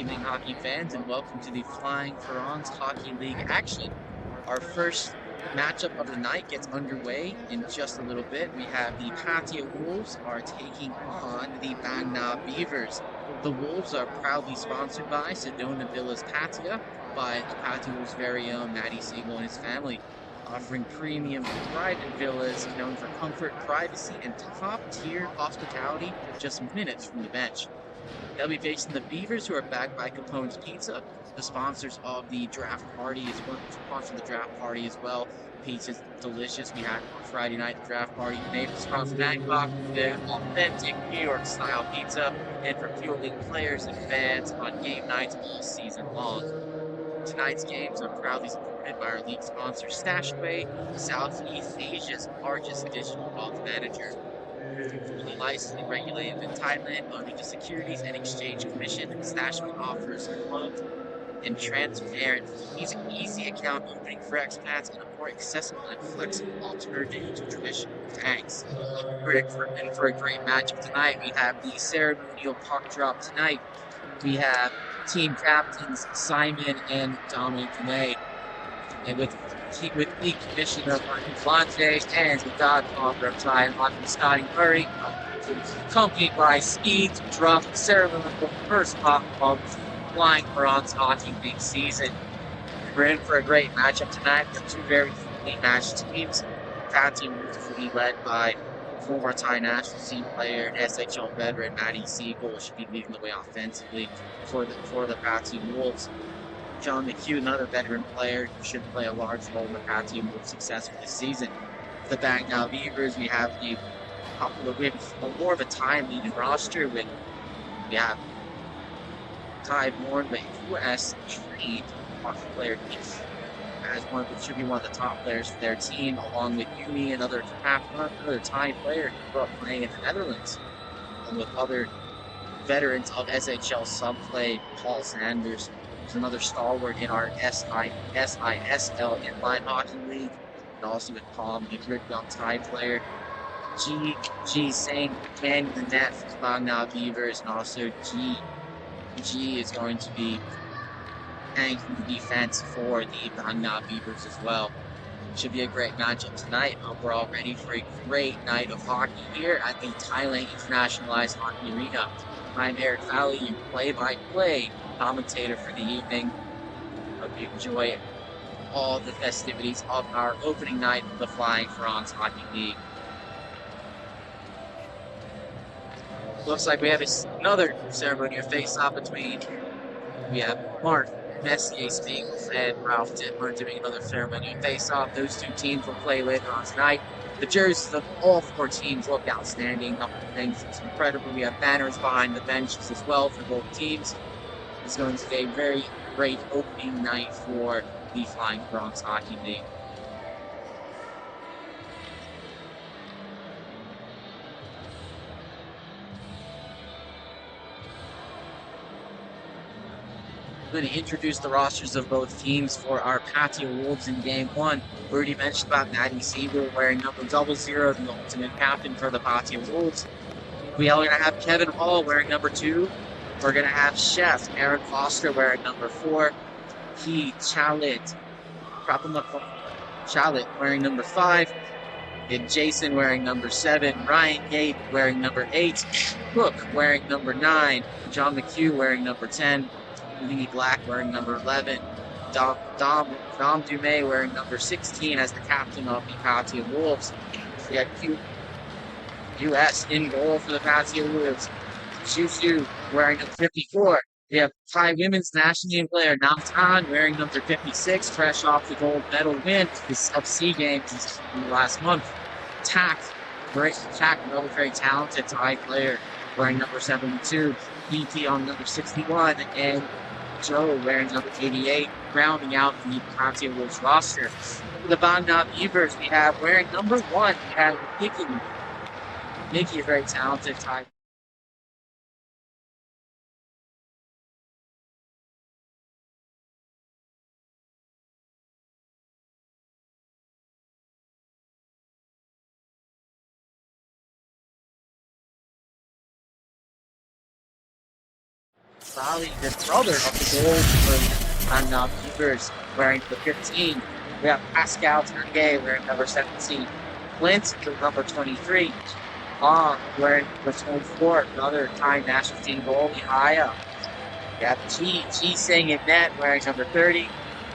evening, hockey fans, and welcome to the Flying Farangs Hockey League action. Our first matchup of the night gets underway in just a little bit. We have the Pattaya Wolves are taking on the Bangna Beavers. The Wolves are proudly sponsored by Sedona Villas Pattaya, by the Pattaya Wolves' very own Matty Siegel and his family, offering premium private villas known for comfort, privacy, and top-tier hospitality just minutes from the bench. They'll be facing the Beavers, who are backed by Capone's Pizza, the sponsors of the draft party as well. Sponsor the draft party as well. Pizza's delicious. We had on Friday night the draft party. Neighbors across Bangkok, the authentic New York style pizza, and for fueling players and fans on game nights all season long. Tonight's games are proudly supported by our league sponsor, Stashaway, Southeast Asia's largest digital wealth manager. Fully licensed and regulated in Thailand under the Securities and Exchange Commission, Stashaway offers closed and transparent easy account opening for expats and a more accessible and flexible alternative to traditional banks. And for a great matchup tonight, we have the ceremonial puck drop tonight. We have team captains Simon and Dominic May, and with league commissioner Martin Flante and the godfather of Thailand, Scotty Murray, accompanied by Speed to drop the ceremonial first puck of the Flying Bronze Hockey League season. We're in for a great matchup tonight. We have two very evenly matched teams. That team will be led by former Thai national team player and SHL veteran Matty Siegel, should be leading the way offensively for the Patsy Wolves. John McHugh, another veteran player, who should play a large role in the Patsy Wolves' success for this season. The Bangna Beavers, we have more of a time-leading roster with we have Ty Bourne, the US trained hockey player as should be one of the top players for their team, along with Yumi, another Thai player who grew up playing in the Netherlands, along with other veterans of SHL subplay. Paul Sanders, who's another stalwart in our SISL inline hockey league, and also with Palm, a good young Thai player. G Singh manning the net for the Bangna Beavers, and also G is going to be anchoring the defense for the Bangna Beavers as well. Should be a great matchup tonight. We're all ready for a great night of hockey here at the Thailand Internationalized Hockey Arena. I'm Eric Valley, your play-by-play commentator for the evening. Hope you enjoy all the festivities of our opening night of the Flying Farangs Hockey League. Looks like we have another ceremonial face-off between we have Mark Messier Spangles and Ralph Dittmer doing another ceremonial face-off. Those two teams will play later on tonight. The jerseys of all four teams look outstanding. Nothing things is incredible. We have banners behind the benches as well for both teams. It's going to be a very great opening night for the Flying Farangs Hockey League. I'm going to introduce the rosters of both teams for our Pattaya Wolves in Game 1. We already mentioned about Matty Siegel wearing number 00, the ultimate captain for the Pattaya Wolves. We are going to have Kevin Hall wearing number 2. We're going to have Chef Aaron Foster wearing number 4. Chalit wearing number 5. And Jason wearing number 7. Ryan Gate wearing number 8. Cook wearing number 9. John McHugh wearing number 10. Lee Black wearing number 11, Dom Dumais wearing number 16 as the captain of the Pattaya Wolves. We have US in goal for the Pattaya Wolves. Shushu wearing number 54. We have Thai women's national team player Nam Tan wearing number 56, fresh off the gold medal win of SEA Games last month. Another very talented Thai player wearing number 72. BP on number 61, and Joe wearing number 88, rounding out the Pattaya Wolves roster. For the Bangna Beavers, we have wearing number 1, we have Nikki. Nikki, a very talented Thai. Valley, the brother of the goal for Bangna Beavers, wearing the 15. We have Pascal Tanguay wearing number 17. Clint, number 23. Wearing number 24, another Thai national team goalie, Haya. We have Chi Sing in net wearing number 30.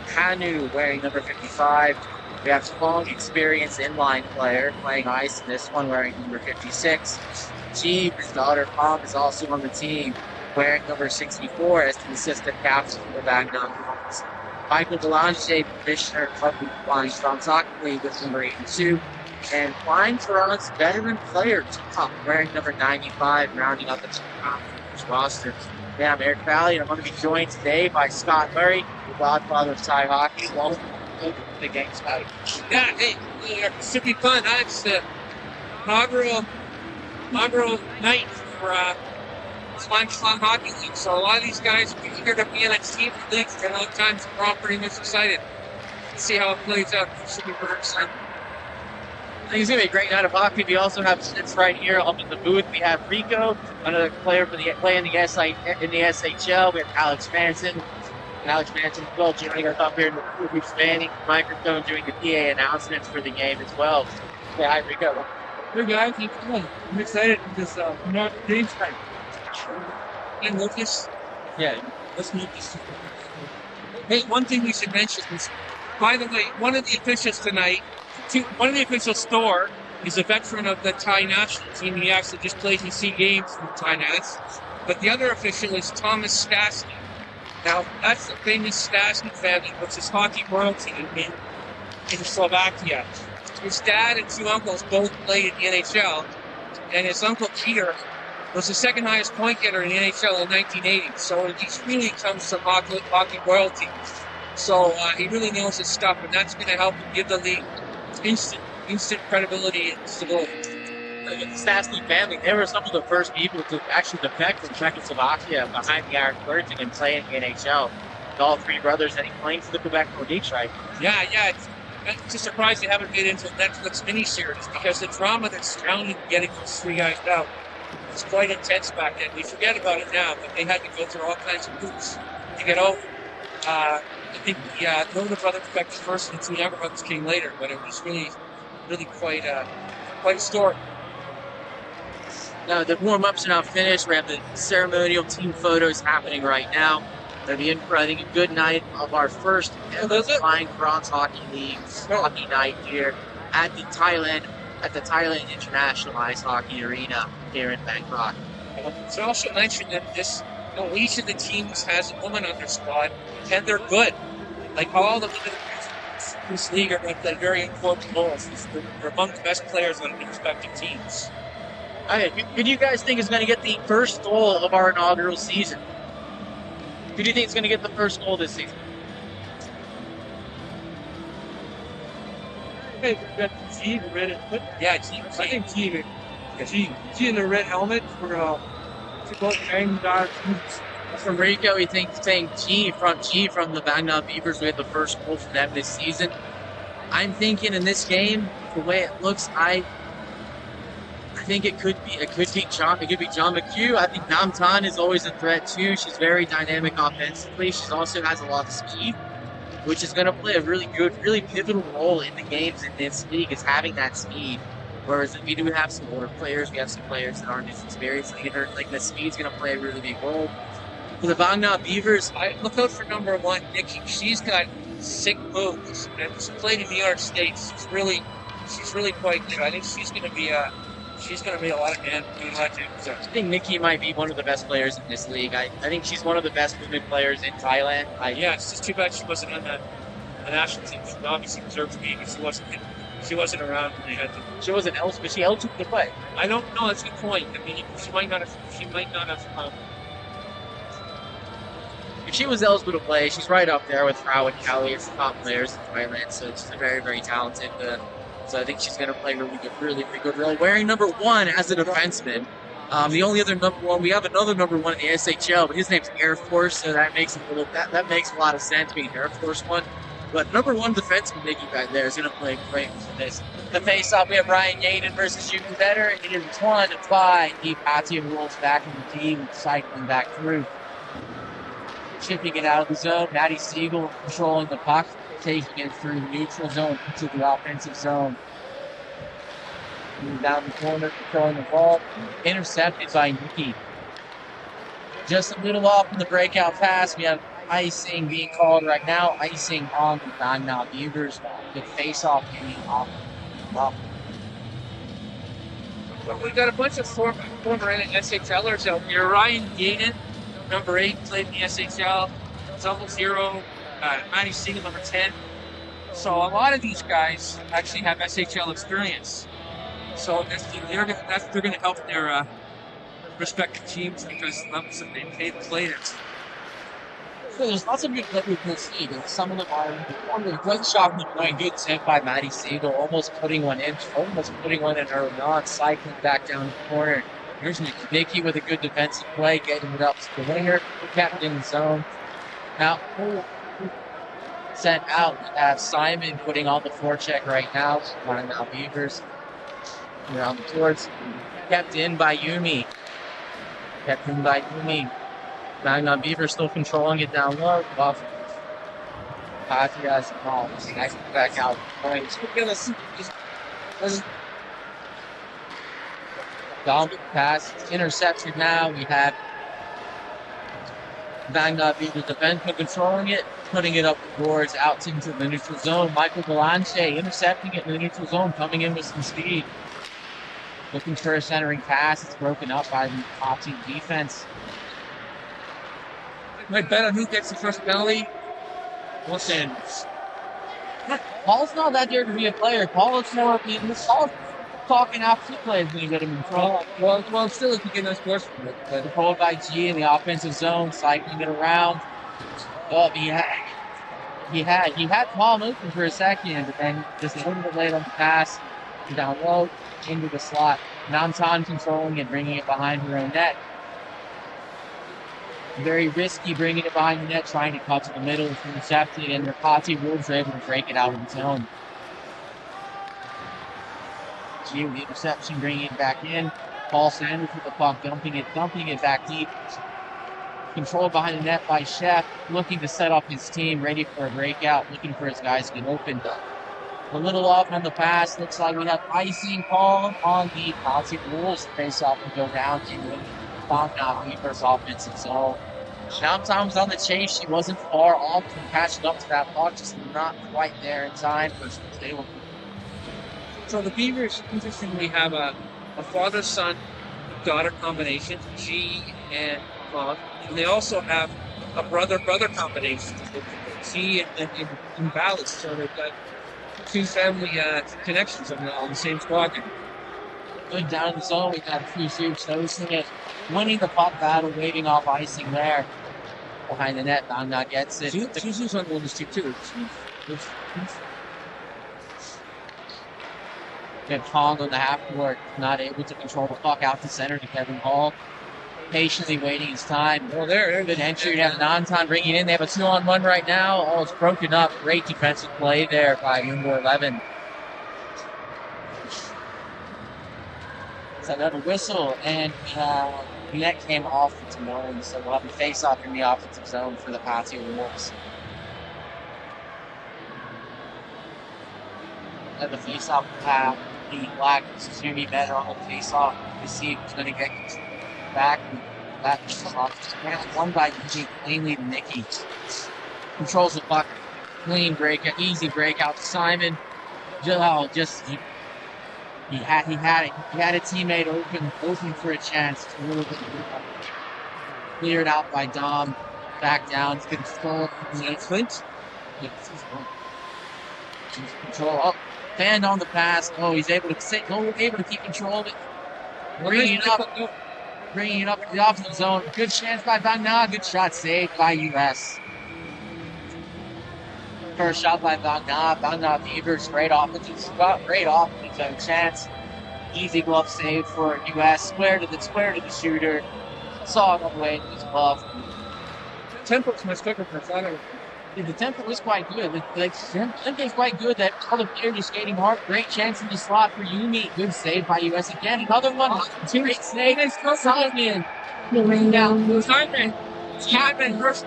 Hanu wearing number 55. We have Fong, experienced inline player, playing ice in this one, wearing number 56. Chi, his daughter Pom, is also on the team, wearing number 64 as the assistant captain for the Bangna Beavers. Michael Delange, commissioner of the Flying Strong Soccer League, with number 82. And Flying Farangs veteran player, Top, wearing number 95, rounding out the roster. Yeah, I'm Eric Valley, and I'm going to be joined today by Scott Murray, the godfather of Thai hockey. Welcome to the game, Scott. Yeah, hey, it should be fun. It's the inaugural night for Flying Strong Hockey League. So a lot of these guys are eager to be in a team league for a long time, so we're all pretty much excited to see how it plays out. It should be very exciting. I think it's going to be a great night of hockey. We also have sits right here up in the booth. We have Rico, another player playing in the SHL. We have Alex Manson. Alex Manson as well joining us up here in the booth, expanding the microphone, doing the PA announcements for the game as well. Say hi, Rico. Good guys, I'm excited because we're not game tonight. And Lucas? Yeah. Let's move this. Hey, one thing we should mention is, by the way, one of the officials tonight, one of the officials, Thor, is a veteran of the Thai national team. He actually just played in SEA games for the Thai Nats. But the other official is Thomas Stasny. Now, that's the famous Stasny family, which is hockey royalty in Slovakia. His dad and two uncles both played in the NHL, and his uncle Peter was the second highest point getter in the NHL in 1980. So he really comes from hockey royalty. So he really knows his stuff, and that's going to help him give the league instant credibility and stability. The Stasny family, they were some of the first people to actually defect from Czechoslovakia behind the Iron Curtain and play in the NHL. All three brothers ending playing for the Quebec Nordiques, right? Yeah. It's just surprised they haven't made it into a Netflix miniseries, because the drama that's surrounding getting those three guys out was quite intense back then. We forget about it now, but they had to go through all kinds of hoops to get over. I think the older brother defected first, and the two younger brothers came later, but it was really quite a story. Now, the warm-ups are now finished. We have the ceremonial team photos happening right now. It'll be in for, I think, a good night of our first ever Flying Farangs Hockey League hockey night here at the Thailand International Ice Hockey Arena here in Bangkok. So also mention that each of the teams has a woman on their squad, and they're good. Like all the women in this league are going to play very important roles. They're among the best players on the respective teams. Okay, who do you guys think is going to get the first goal of our inaugural season? Who do you think is going to get the first goal this season? Hey, we've got G, the red helmet. Yeah, G. I think G in the red helmet for both Bangna. From Rico, we saying G from the Bangna Beavers will get the first goal for them this season. I'm thinking in this game, the way it looks, I think it could be John McHugh. I think Nam Tan is always a threat too. She's very dynamic offensively. She also has a lot of speed, which is going to play a really pivotal role in the games in this league, is having that speed. Whereas we do have some older players, we have some players that aren't as experienced. Like the speed's going to play a really big role. For the Bangna Beavers, I look out for number 1, Nikki. She's got sick moves, and she played in New York State. She's really quite good. I think she's going to be a lot of man. I think Nikki might be one of the best players in this league. I think she's one of the best women players in Thailand. Yeah, it's just too bad she wasn't on the national team. She obviously deserved to be, but she wasn't around when they had to. She wasn't eligible, but she eligible to play. I don't know. That's a good point. I mean, she might not have. If she was eligible to play, she's right up there with Rao and Kelly as the top players in Thailand. So she's a very, very talented. So I think she's going to play really good role. Wearing number 1 as a defenseman. The only other number 1, we have another number 1 in the SHL, but his name's Air Force, so that makes a lot of sense being Air Force 1. But number 1 defenseman Nikki back there is going to play great for this. The face-off, we have Ryan Yaden versus Yuki Vetter. It is 1-5. The Pattaya rolls back in the team, cycling back through. chipping it out of the zone. Matty Siegel controlling the puck, taking it through neutral zone into the offensive zone. Down the corner, controlling the ball. Intercepted by Nikki. Just a little off in the breakout pass. We have icing being called right now. Icing on the Bangna Beavers. The face-off being off. We've got a bunch of former SHLers out here. Ryan Gaden, number 8, played in the SHL. Double Zero, Matty Siegel, number 10. So a lot of these guys actually have SHL experience. So they're going to help their respective teams because levels that they've played at. So there's lots of good that we can see. Some of them are one of the great shot going good save by Matty Siegel, almost putting one in early on, cycling back down the corner. Here's Nicky with a good defensive play, getting it up to the winger, kept in the zone. Now, sent out. We have Simon putting on the forecheck right now. Bangna Beavers around the towards. Kept in by Yumi. Bangna Beavers still controlling it down low. Off. Pattaya ball. Nice back out. Dominant pass. Intercepted now. We have Bangna Beavers defenseman controlling it, putting it up the boards out into the neutral zone. Michael Galante intercepting it in the neutral zone, coming in with some speed. Looking for a centering pass. It's broken up by the top team defense. Might bet on who gets the first penalty. Los Angeles. Paul's not that there to be a player. Paul is more of Paul's talking after plays when you get him in front. Well, still if you get no scores from it. But controlled by G in the offensive zone, cycling it around. Oh, he had Paul open for a second, but then just a little bit late on the pass, down low, into the slot. Namtan controlling it, bringing it behind her own net. Very risky bringing it behind the net, trying to cut to the middle, it's intercepted, and the Pati Wolves are able to break it out of the zone. G with the interception, bringing it back in. Paul Sanders with the puck, dumping it back deep. Controlled behind the net by Chef, looking to set up his team, ready for a breakout, looking for his guys to get open. A little off on the pass, looks like we have icing called on the Pati Wolves. Face off and go down to Bangna Beavers offensive zone. Namtan was on the chase. She wasn't far off from catching up to that puck, just not quite there in time. So the Beavers, interestingly, have a father-son, daughter combination, G and Bob. And they also have a brother-brother combination, G and Ballast. So they've got two family connections on the same squadron. Good down the zone. We've got three shoots noticing it. Winning the puck battle, waving off icing there. Behind the net, Bangna gets it. She's on one too. Get Pong on the half court, not able to control the puck out to center to Kevin Hall. Patiently waiting his time. Well, there. Good entry. You have Namtan bringing in. They have a 2-on-1 right now. Oh, it's broken up. Great defensive play there by number 11. It's another whistle, and the net came off the Timon, so we'll have a face-off in the offensive zone for the Pattaya Wolves. At the face-off path, the Black is going to be better on the face-off to see who's going to get back. That one by G, cleanly to Nikki. Controls the puck, clean breakout, easy breakout to Simon. He had a teammate open for a chance. It's a little bit cleared out by Dom. Back down. It's good control. Flint. Control. Oh, fan on the pass. Oh, he's able to keep control of it. Bringing it up to the offensive zone. Good chance by Bangna. Good shot saved by US. First shot by Bangna Beavers. Great offensive chance. Easy glove save for US. Square to the shooter. Saw it all the way to his glove. The tempo was much quicker than I thought it would be. The tempo was quite good. The tempo is quite good. That other player is skating hard. Great chance in the slot for Yumi. Good save by US again. Another one. Great save. Simon. Simon first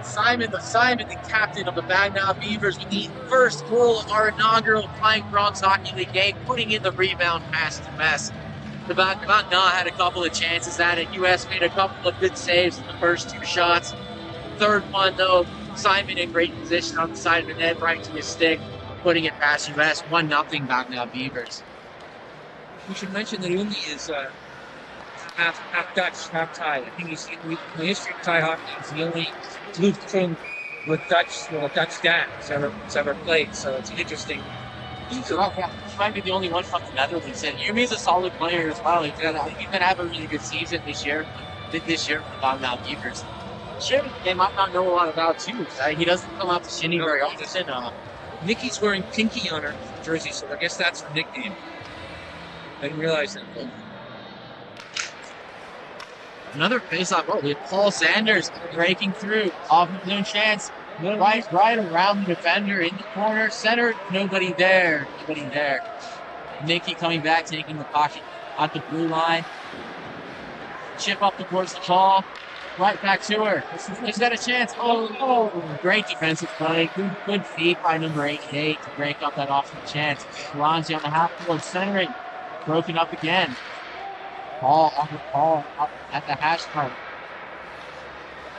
Simon, Simon, the captain of the Bangna Beavers, with the first goal of our inaugural Flying Farangs Hockey League game, putting in the rebound pass to Mess. The Bangna had a couple of chances at it. US made a couple of good saves in the first two shots. Third one, though, Simon in great position on the side of the net, right to his stick, putting it past US. 1-0 Bangna Beavers. We should mention that Umi is half Dutch, half Thai. I think he's in the history of Thai hockey. He's the only Lutheran with a Dutch dad that's ever played. So it's interesting. He might be the only one from the Netherlands. And Yumi's a solid player as well. He's gonna have a really good season this year. This year for Bangna Beavers. Sure, they might not know a lot about too. He doesn't come out to Shinny very often. Nikki's wearing pinky on her jersey, so I guess that's her nickname. I didn't realize that. Another face-off. Oh, we have Paul Sanders breaking through. Off his own chance. Right around the defender in the corner. Center, nobody there. Nikki coming back, taking the pocket at the blue line. Chip up towards the ball. Right back to her. He's got a chance. Oh, great defensive play. Good feed by number 88 to break up that offensive chance. Alonzi on the half court centering. Broken up again. Ball up at the hash mark.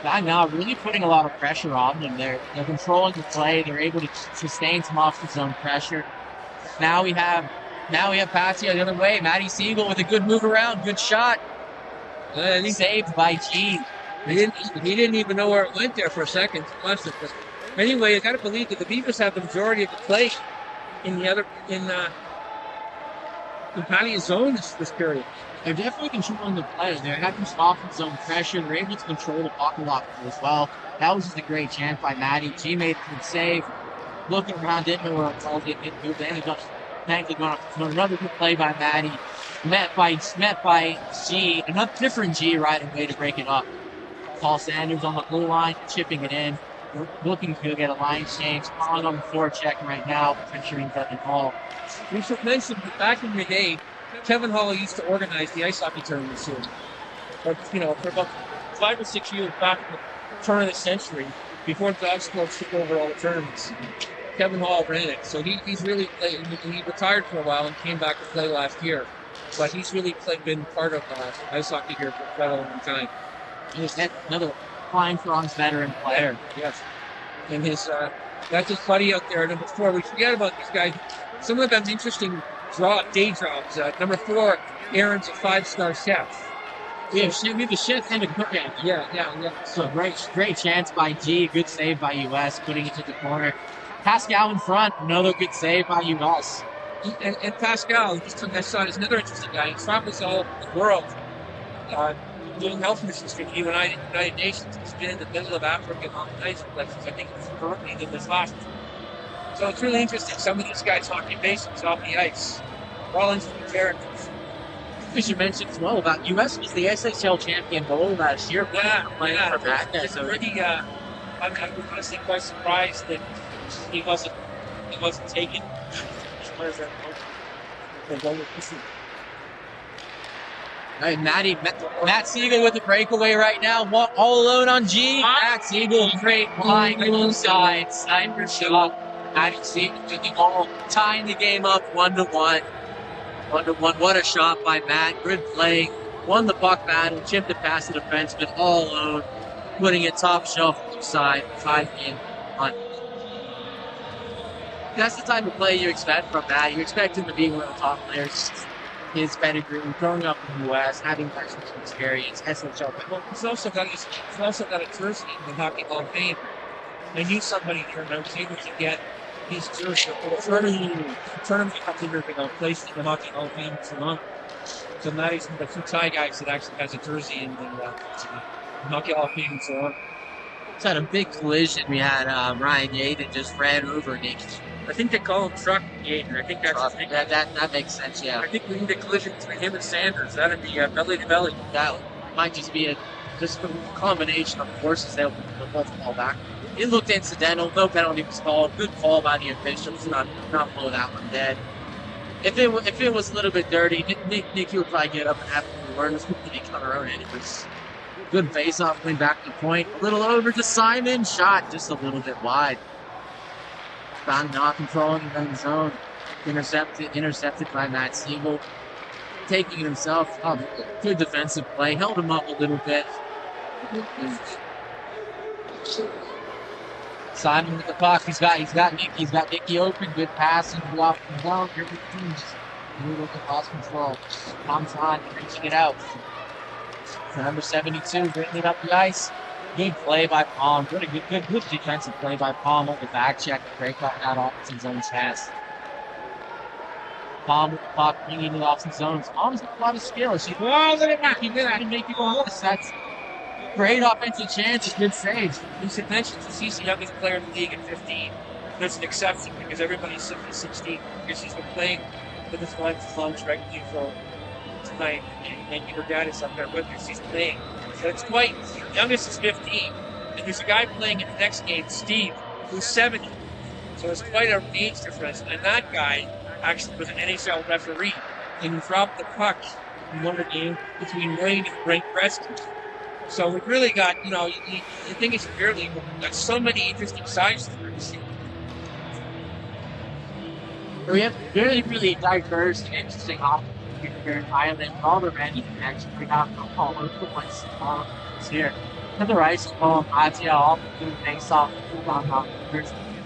Now really putting a lot of pressure on them. They're controlling the play. They're able to sustain some off the zone pressure. Now we have Pattaya the other way. Matty Siegel with a good move around, good shot. Saved by G. He didn't even know where it went there for a second. Anyway, I got to believe that the Beavers have the majority of the play in Pattaya zone this period. They're definitely controlling the play. They're having some offensive zone pressure. They're able to control the pocket a lot as well. That was just a great chance by Matty. G made a good save. Looking around, didn't know where it was. They ended up thankfully going up. Another good play by Matty. Met by G. Another different G right away to break it up. Paul Sanders on the blue line, chipping it in. Looking to get a line change. On the forecheck right now, featuring Kevin Hall. We should mention that back in the day, Kevin Hall used to organize the ice hockey tournaments here. But, for about 5 or 6 years back in the turn of the century, before Dog Sports took over all the tournaments, Kevin Hall ran it. So he's really played. He retired for a while and came back to play last year. But he's really been part of ice hockey here for quite a long time. He's another Flying Farangs veteran player. Yes. And that's his buddy out there, number 4. We forget about these guys. Some of them interesting day jobs. Number 4, Aaron's a 5-star chef. We have a chef and a cook. Yeah. So great chance by G. Good save by US, putting it to the corner. Pascal in front. Another good save by US. And Pascal, just took that shot, is another interesting guy. He travels all over the world doing health missions for the United Nations. He's been in the middle of Africa on the ice places. I think it's currently in this last. So it's really interesting. Some of these guys hockey basics off the ice. They're all interesting characters. We should mention as well about US was the SHL champion goal last year. Playing for Bangna. So really, I'm honestly quite surprised that he wasn't taken. Right, Matt Siegel with the breakaway right now. All alone on G. Matt Siegel, great line, inside, sniper shot. Matt Siegel with the goal, tying the game up 1-1. 1-1. What a shot by Matt. Good play. Won the puck battle, chipped it past the defenseman all alone, putting it top shelf side, 5-game on. That's the type of play you expect from Matt. You expect him to be one of the top players. His pedigree, growing up in the U.S., having personal experience, SHL. Well, he's also got a jersey in the Hockey Hall of Fame. I knew somebody here, and I was able to get his jersey for the tournament hockey placed in the Hockey Hall of Fame in Toronto. So Maddie's one of the 2 Thai guys that actually has a jersey in the Hockey Hall of Fame in Toronto. It's had a big collision. We had Ryan Yaden just ran over Nick. I think they call him Truck Yaden. I think that's his thing. That makes sense, yeah. I think we need a collision between him and Sanders. That'd be belly to belly. That might just be a combination of forces that will both fall back. It looked incidental. No penalty was called. Good call by the officials. Not blow that one dead. If it was a little bit dirty, Nicky would probably get up and have to learn this movie on her own. And it was Good face-off going back to the point. A little over to Simon. Shot just a little bit wide. Bangna controlling in the zone. Intercepted by Matt Siegel. Taking it himself. Oh, good defensive play. Held him up a little bit. Simon with the puck. He's got Nicky open. Good passing. Off the zone. Little bit lost control. Comes on, reaching it out. Number 72, bringing it up the ice. Good play by Palm. Good defensive play by Palm on the back check. Break up that offensive zone chest. Palm with the puck, bringing it off the zone. Palm's got a lot of skill. She's look at that. He can make you go this. That's great offensive chances. Good saves. You should mention he's the youngest player in the league at 15. There's an exception because everybody's 16 because she's been playing with his wife lunch regularly for tonight, and her dad is up there with her. She's playing. So it's quite, the youngest is 15, and there's a guy playing in the next game, Steve, who's 70. So it's quite an age difference. And that guy actually was an NHL referee, and he dropped the puck in one game between Wayne and Brent Preston. So we've really got, the thing is, we've got so many interesting sides to this team. We have really, really diverse and interesting offense here in Thailand. All the random connections we have all over the place here. Another ice ball, Pattaya, all doing face-off.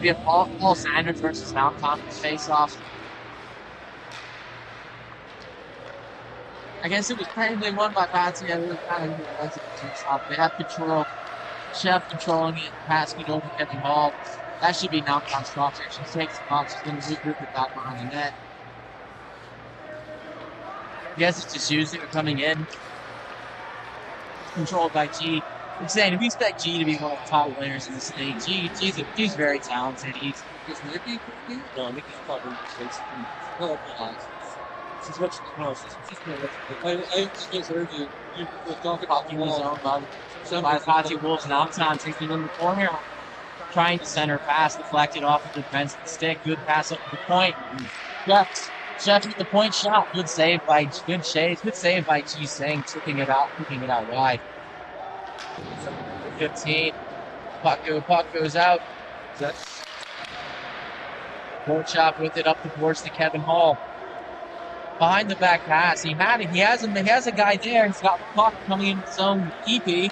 We have Paul Sanders versus Mount Thomas face-off. I guess it was probably won by Pattaya. It was kind of face-off. They have control. Chef controlling it, passing it over to Kevin Hall. That should be knocked on Stalker. She takes the box. She's going to regroup it back behind the net. I guess it's just using it coming in. Controlled by G. I'm saying, we expect G to be one of the top players in the state. G's very talented. He's Nicky? No, Nicky's probably she's what she knows. I just heard you were talking about the zone, bud. So by Pattaya Wolves now time taking in the corner. Trying to center pass, deflected off of the defensive stick. Good pass up to the point. Chef with the point shot. Good save by G Sang, kicking it out wide. 15. Puck goes out. Port chop with it up towards to Kevin Hall. Behind the back pass. He has a guy there. He's got the puck coming in his own EP. He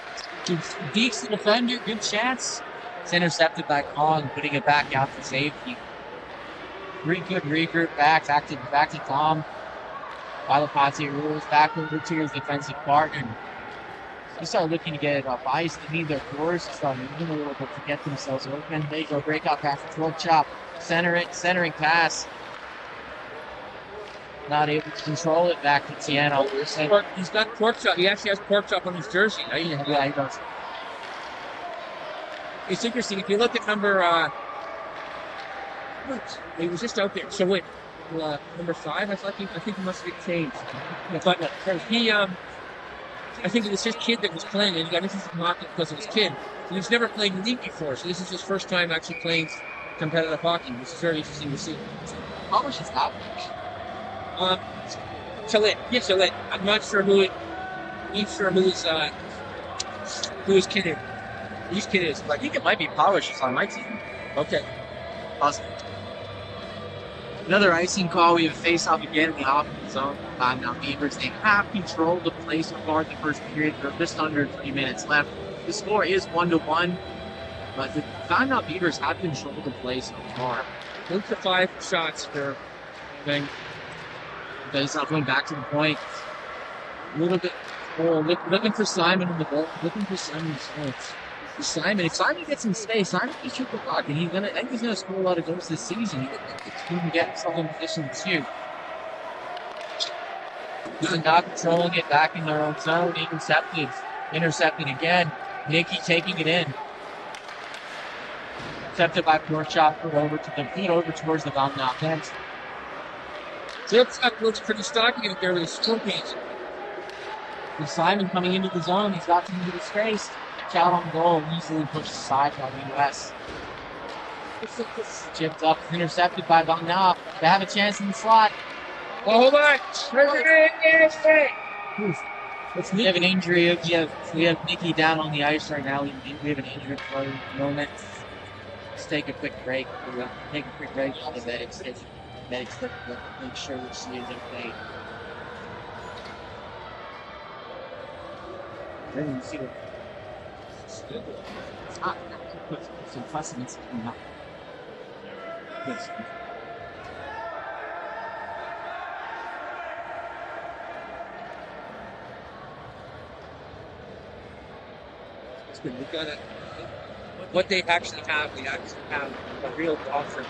beats the defender. Good chance. It's intercepted by Kong, putting it back out to safety. Good regroup back to Tom. By the Pattaya rules, back over to his defensive partner. They start looking to get it off ice. They need their force to start moving a little bit to get themselves open. They go breakout pass to 12 chop. Centering pass. Not able to control it back to Tiano. He's got pork chop. He actually has pork chop on his jersey. Yeah, he does. It's interesting. If you look at number, he was just out there. So wait, number 5. I think he must have changed. But I think it was his kid that was playing, and he got interested in hockey because of his kid. And he's never played in the league before, so this is his first time actually playing competitive hockey, which is very interesting to see. How much is that? Chalet. I'm not sure who his kid is. Whose kid is? I think it might be Power. She's on my team. Okay. Awesome. Another icing call. We have a face-off again in the offensive zone. Bangna Beavers. They have controlled the play so far in the first period. They're just under 3 minutes left. The score is 1-1, but the Bangna Beavers have controlled the play so far. 1 to 5 shots for thing. Face-off going back to the point. A little bit. Looking for Simon in the goal. Looking for Simon's points. If Simon gets some space, Simon can shoot the puck, and I think he's gonna score a lot of goals this season. He can get himself in position to shoot. He's not controlling it back in their own zone. Intercepted again. Nicky taking it in. Intercepted by Porkchop over towards the Bangna bench. Zipchuk looks pretty stocky out there with his scorpions. With Simon coming into the zone, he's got to into the space. Out on goal, easily pushed aside by the U.S. Chipped up, intercepted by Bangna. They have a chance in the slot. Oh, hold on. We have an injury. We have Nikki down on the ice right now. We have an injured player at the moment. Let's take a quick break. We'll take a quick break on the medics. Medics make sure that she is okay. Then you see what it's hot. Some fussing coming up. Yes. We got it. What they actually have, we actually have a real doctor.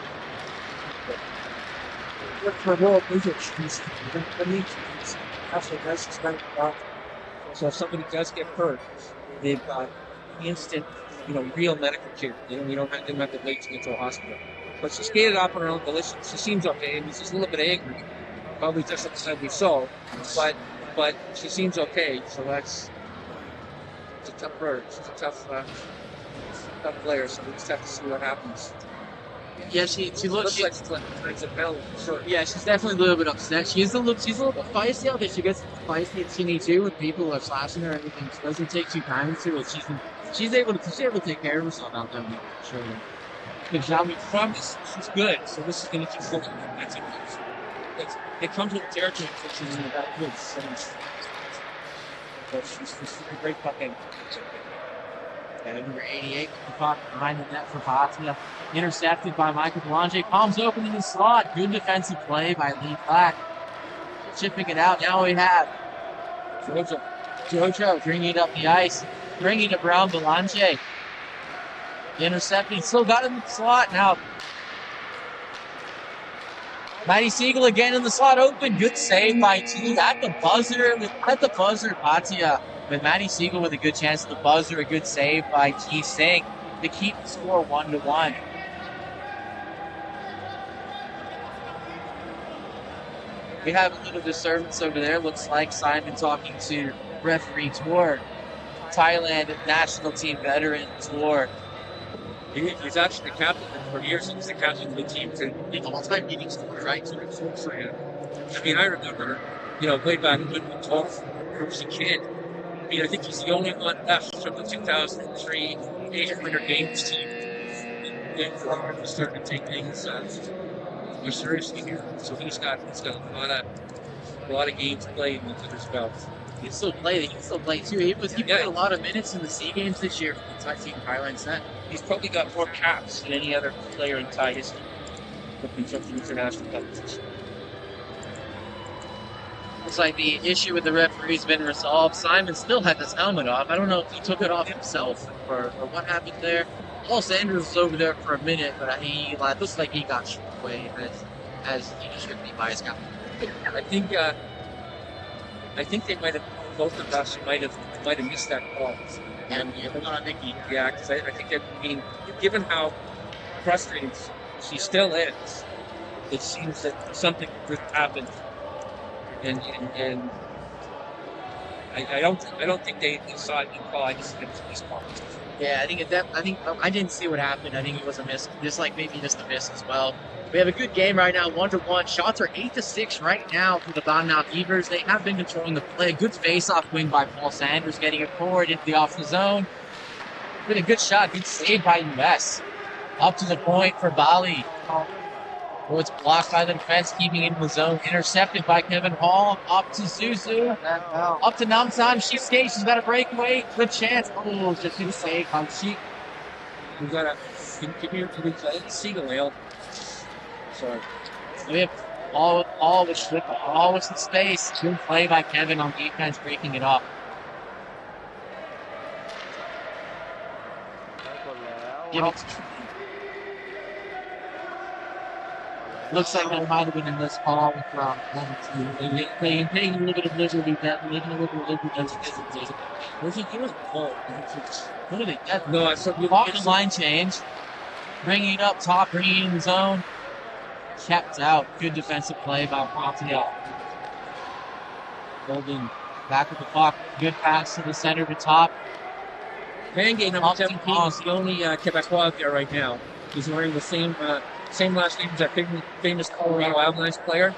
For world visits, so if somebody does get hurt, they've got instant, real medical care. We don't have to wait to get to a hospital. But she skated off on her own volition. She seems okay. I mean, she's a little bit angry, probably just upsetly so. But she seems okay. So it's a tough bird. She's a tough player. So we just have to see what happens. Yeah, she looks like she's like a bell. Sure. Yeah, she's definitely a little bit upset. She's a little bit feisty out there. She gets feisty at Chinny too with people who are slashing her and everything. She doesn't take too kindly to it. She's able to take care of herself out there. Sure. Good job. She's good. So this is going to keep going. That's it. It comes with territory, so she's in the back good. But she's a great fucking. And number 88 with the puck behind the net for Pattaya. Intercepted by Michael Belanger. Palms open in the slot. Good defensive play by Lee Black. Chipping it out. Now we have Jojo bringing it up the ice. Bringing it around Belanger. Intercepting. Still got it in the slot now. Matty Siegel again in the slot open. Good save by T. At the buzzer, Pattaya. With Matty Siegel with a good chance at the buzzer. A good save by T. Singh to keep the score 1-1. We have a little disturbance over there. Looks like Simon talking to referee Tour. Thailand national team veteran Tour. He's actually the captain for years. He was the captain of the team to the all-time meeting score, right? I mean, I remember, way back when we talked as a kid. I mean, I think he's the only one left from the 2003 Asian Winter Games team. And starting to take things more seriously here. So he's got a lot of games played under his belt. He can still play too. He played a lot of minutes in the SEA Games this year for the Thai team Thailand set. He's probably got more caps than any other player in Thai history in terms of international competition. Looks like the issue with the referee's been resolved. Simon still had his helmet off. I don't know if he took it off himself or what happened there. Paul Sanders was over there for a minute, but he looks like he got shot away as he should be by his captain. I think they might have, both of us might have missed that call. And not Nikki. Yeah, because I think that, given how frustrated she still is, it seems that something could happen, and I don't think they saw it in call. I just think it was a miscall. Yeah, I think I didn't see what happened. I think it was a miss, just like maybe just a miss as well. We have a good game right now, 1-1. Shots are 8-6 right now for the Bangna Beavers. They have been controlling the play. Good face-off win by Paul Sanders, getting it forward into the off the zone. Been a good shot, good save by US. Up to the point for Bali. Oh, it's blocked by the defense, keeping it in the zone. Intercepted by Kevin Hall. Up to Zuzu. Up to Namsan. She skates. She's got a breakaway. Good chance. Oh, just a save on Sheik. We've got a Siegel ale. Sorry. We have all with the space. Good play by Kevin on defense, breaking it up. Looks like that might have been in this call from taking a little bit of liberty. Where's he doing? What are they? No, I saw you off the line change. Bringing it up top, bringing it in the zone. Kept out. Good defensive play by Pattaya. Golden back with the puck. Good pass to the center to top. Pangay, number 17, is the only Quebecois out there right now. He's wearing the same last name as that famous Colorado Avalanche player.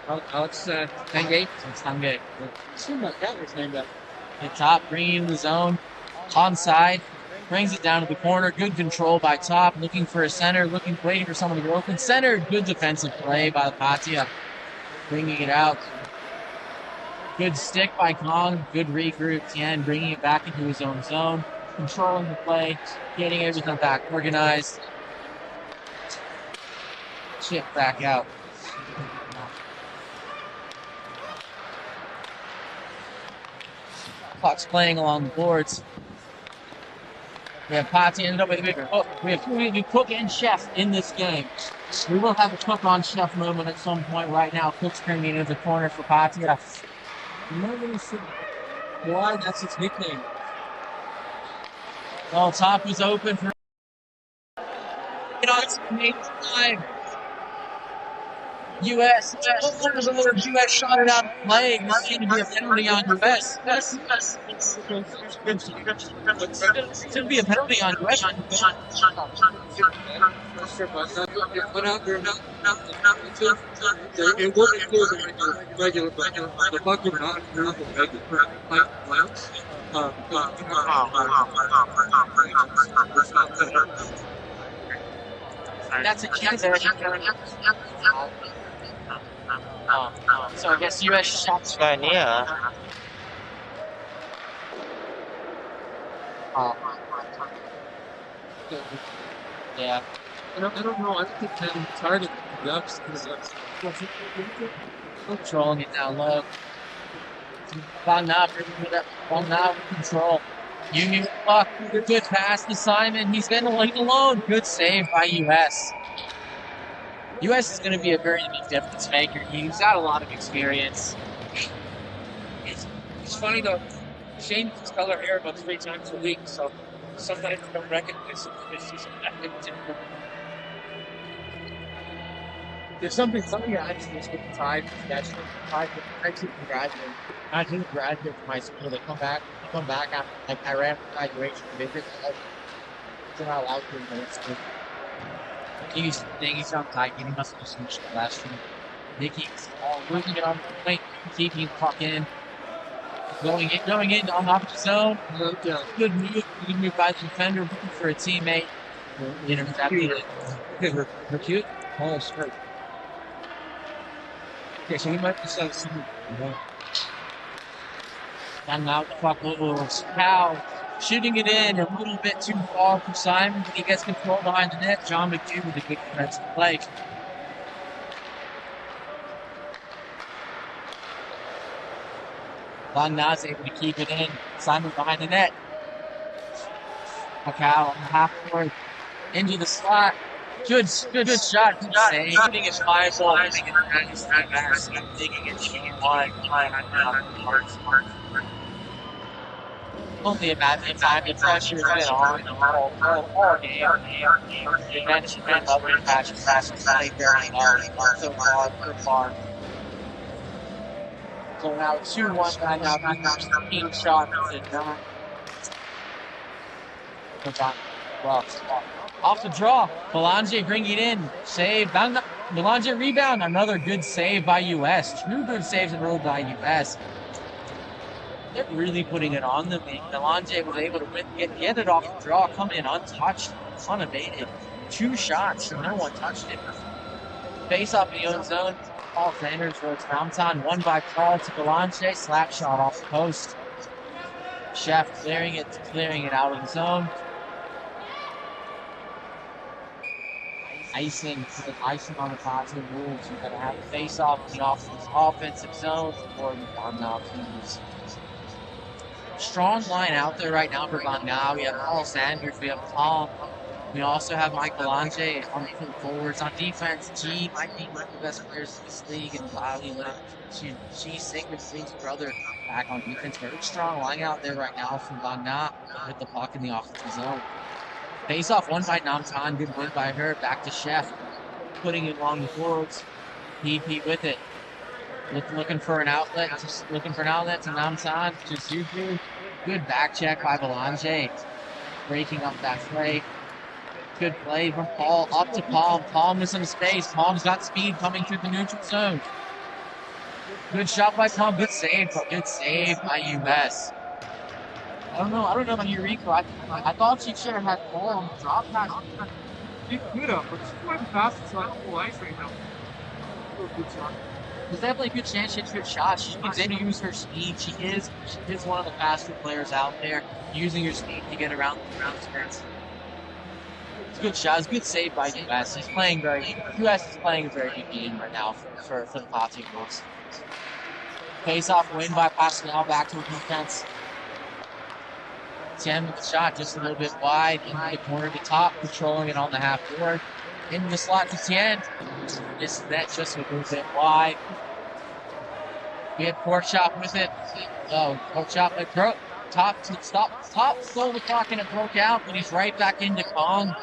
Alex Tangate. It's Tangate. At top, bringing in the zone. Onside. Brings it down to the corner. Good control by Top. Looking for a center. Waiting for someone to go open. Center. Good defensive play by Pattaya. Bringing it out. Good stick by Kong. Good regroup. Tien bringing it back into his own zone. Controlling the play. Getting everything back organized. Chip back out. Clock's playing along the boards. We have Pattaya ended up with a big cook. We have Cook and Chef in this game. We will have a Cook on Chef moment at some point right now. Cook's bringing into the corner for Pattaya. Why? That's his nickname. Well, Top was open for. It's time. US shot it out of play. It's going to be a penalty on US. It's going to be a penalty on US. That's a chance. So I guess US shots. Yeah. Yeah. I don't know. I think it's hard to Ducks because Controlling it down low. Bangna with control. Union puck. Good pass to Simon. He's getting alone. Good save by US. US is going to be a very big difference maker. He's got a lot of experience. It's funny though. Shane can color hair about 3 times a week, so sometimes I don't recognize him. There's something I actually just get tied that's tied to actually graduate. I didn't graduate from high school. They come back after like I ran for graduation visit. They're not allowed to in high school. He's on tight. He must have just finished the last year. Nicky's moving it on the point, keeping the puck in. Going in on the opposite zone. Good move by the defender, looking for a teammate. Intercepted it. Recute. Paul's hurt. Okay, so he might be some. And now the puck goes. Cow shooting it in a little bit too far for Simon, but he gets control behind the net. John McHugh with a good defensive play. Bangna's able to keep it in. Simon behind the net. Macau on the half court. Into the slot. Good shot. Good save. Shooting is 5 ball. Digging it. Shooting wide. Only a matter of time. The pressure has been on all game. The bench has been up and passes played very hard. So far. So now 2-1 guy now 15 shots and not. Well, off the draw. Belanger bringing it in. Save. Belanger rebound. Another good save by US. 2 good saves in a row by US. They're really putting it on them. Belanger was able to get it off the draw, come in untouched, unabated. 2 shots, no one touched it. Face off in the own zone. Paul Sanders towards Mountain. 1 by Paul to Belanger. Slap shot off the post. Chef clearing it out of the zone. Icing on the positive rules. You're going to have a face off in the offensive zone for the Bangna Beavers. Strong line out there right now for Bangna. We have Paul Sanders. We have Paul. We also have Mike Belanger on the forwards. On defense, G might be one of the best players in this league, and Lally G Sigmund's brother back on defense. Very strong line out there right now from Bangna with the puck in the offensive zone. Face off 1 by Namtan, good win by her. Back to Chef, putting it along the boards. PP with it. Looking for an outlet. Just looking for an outlet to Namtan. Just good back check by Belanger. Breaking up that play. Good play from Paul. Up to Palm. Palm with some space. Palm's got speed coming through the neutral zone. Good shot by Tom. Good save. Good save by US. I don't know. I don't know about Eureka. I thought she should have had ball on the drop pass. He could have, but she might be faster on full ice right now. Good shot. There's definitely a good chance she hits a good shot. She needs to use her speed. She is one of the faster players out there, using her speed to get around the skirts. It's a good shot. It's a good save by US. US is playing a very good game right now for the Pattaya Wolves. Face-off win by Pascal back to the defense. Tien with the shot just a little bit wide, into the corner to top, controlling it on the half board. Into the slot to Tien. Missed that just a little bit wide. We had Pork Chop with it. Oh, Pork Chop like broke. Top stole the clock and it broke out, but he's right back into Kong.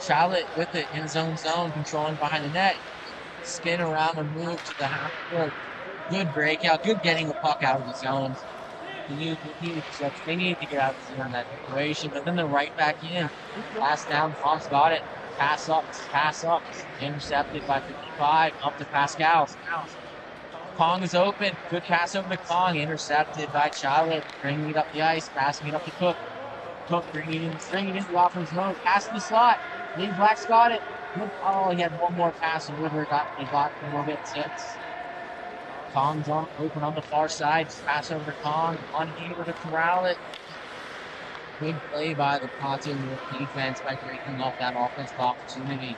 Charlotte with it in his own zone, controlling behind the net. Spin around and move to the half court. Good breakout, good getting the puck out of the zone. They need to get out of that situation, but then they're right back in. Pass down, Fox got it. Pass up. Intercepted by 55, up to Pascal. Kong is open. Good pass over to Kong. Intercepted by Charlotte. Bringing it up the ice. Passing it up to Cook. Cook bringing it into the offense zone. Pass to the slot. Lee Black's got it. Oh, he had one more pass and River got a little bit six. Kong's open on the far side. Pass over to Kong. Unable to corral it. Big play by the Pattaya defense by breaking off that offensive opportunity.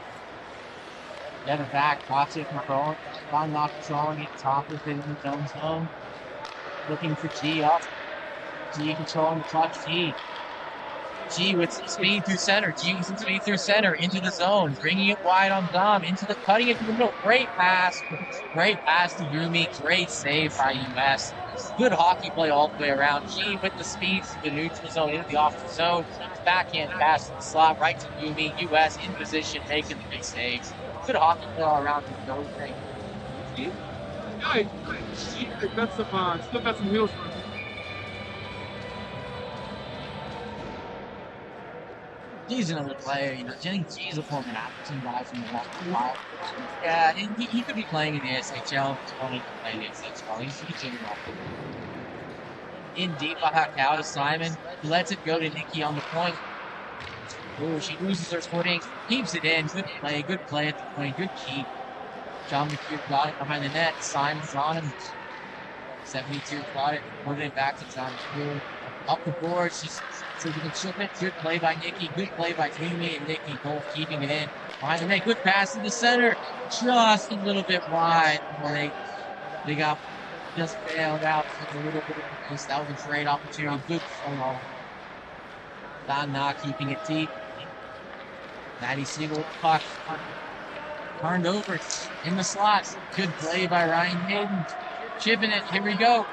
Get it back. Pattaya controlling. Kong not controlling it. Top of it in the zone. Looking for G up. G controlling the touch. G with speed through center. G with speed through center into the zone. Bringing it wide on Dom. Cutting it to the middle. Great pass. Great pass to Yumi. Great save by US. Good hockey play all the way around. G with the speed to the neutral zone into the offensive zone. Backhand pass to the slot right to Yumi. US in position making the big saves. Good hockey play all around. No thing. Yeah, still got some wheels for him. He's another player, I think he's a former Appleton guy from the last while. Yeah, he could be playing in the SHL. He's wanting to play in the SHL. He's in deep back out to Simon. He lets it go to Nikki on the point. Ooh, she loses her footing. Keeps it in. Good play at the point. Good keep. John McHugh got it behind the net. Simon's on him. 72 got it. Put it back to John McHugh. Up the board. So you can chip it. Good play by Nikki. Good play by Amy and Nikki, both keeping it in. Behind the net. Good pass to the center. Just a little bit wide. They got just bailed out with a little bit of pace. That was a great opportunity. Good follow. Bangna keeping it deep. Maddie Siegel with the puck. Turned over in the slots. Good play by Ryan Hayden. Chipping it. Here we go.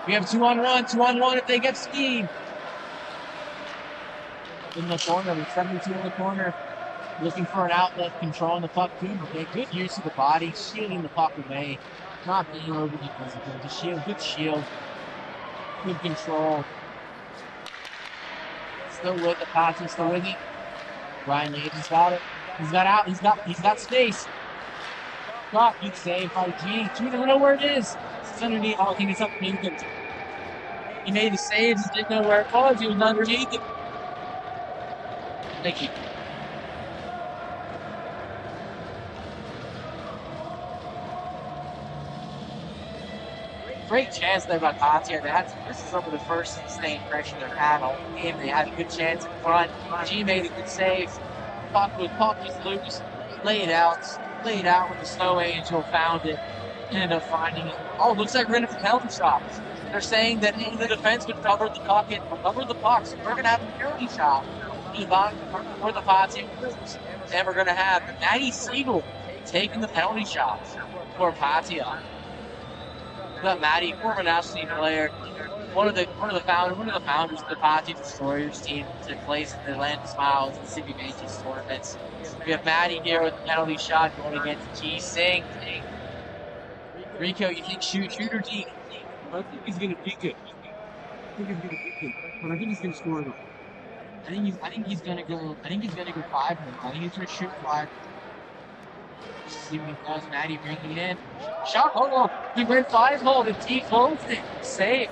We have 2-on-1. 2-on-1 if they get speed. In the corner, with 72 in the corner, looking for an outlet, controlling the puck too. Okay, good use of the body, shielding the puck away, not being overly physical. Just good shield, good control. Still with the pass, still with it. Ryan Yates got it. He's got space. Got good save by G. G doesn't know where it is. It's underneath. Oh, I think it's up underneath it. He made the saves, didn't know where it was. He was underneath it. Thank you. Great chance there by Pattaya. This is some of the first sustained pressure they've had all game. They had a good chance in front. G made a good save. Puck was loose. Laid out with the Snow Angel. Found it. Ended up finding it. Oh, looks like we're going to have penalty shots. They're saying that the defense would cover the puck so we're going to have a penalty shot for the Pattaya Wolves. And we're going to have Maddie Siegel taking the penalty shot for Pattaya. Maddie, former national team player, one of the founders of the Pattaya Destroyers team that plays in the Atlanta Smiles and City Mages tournaments. We have Maddie here with the penalty shot going against G Singh. Rico, you think shoot or D? I think he's gonna peek it. But I think he's gonna score though. I think he's gonna go 5 now. I think he's gonna shoot 5. See what he does. Maddie bringing it in. Shot, hold on. He went 5-hole and T closed it. Save.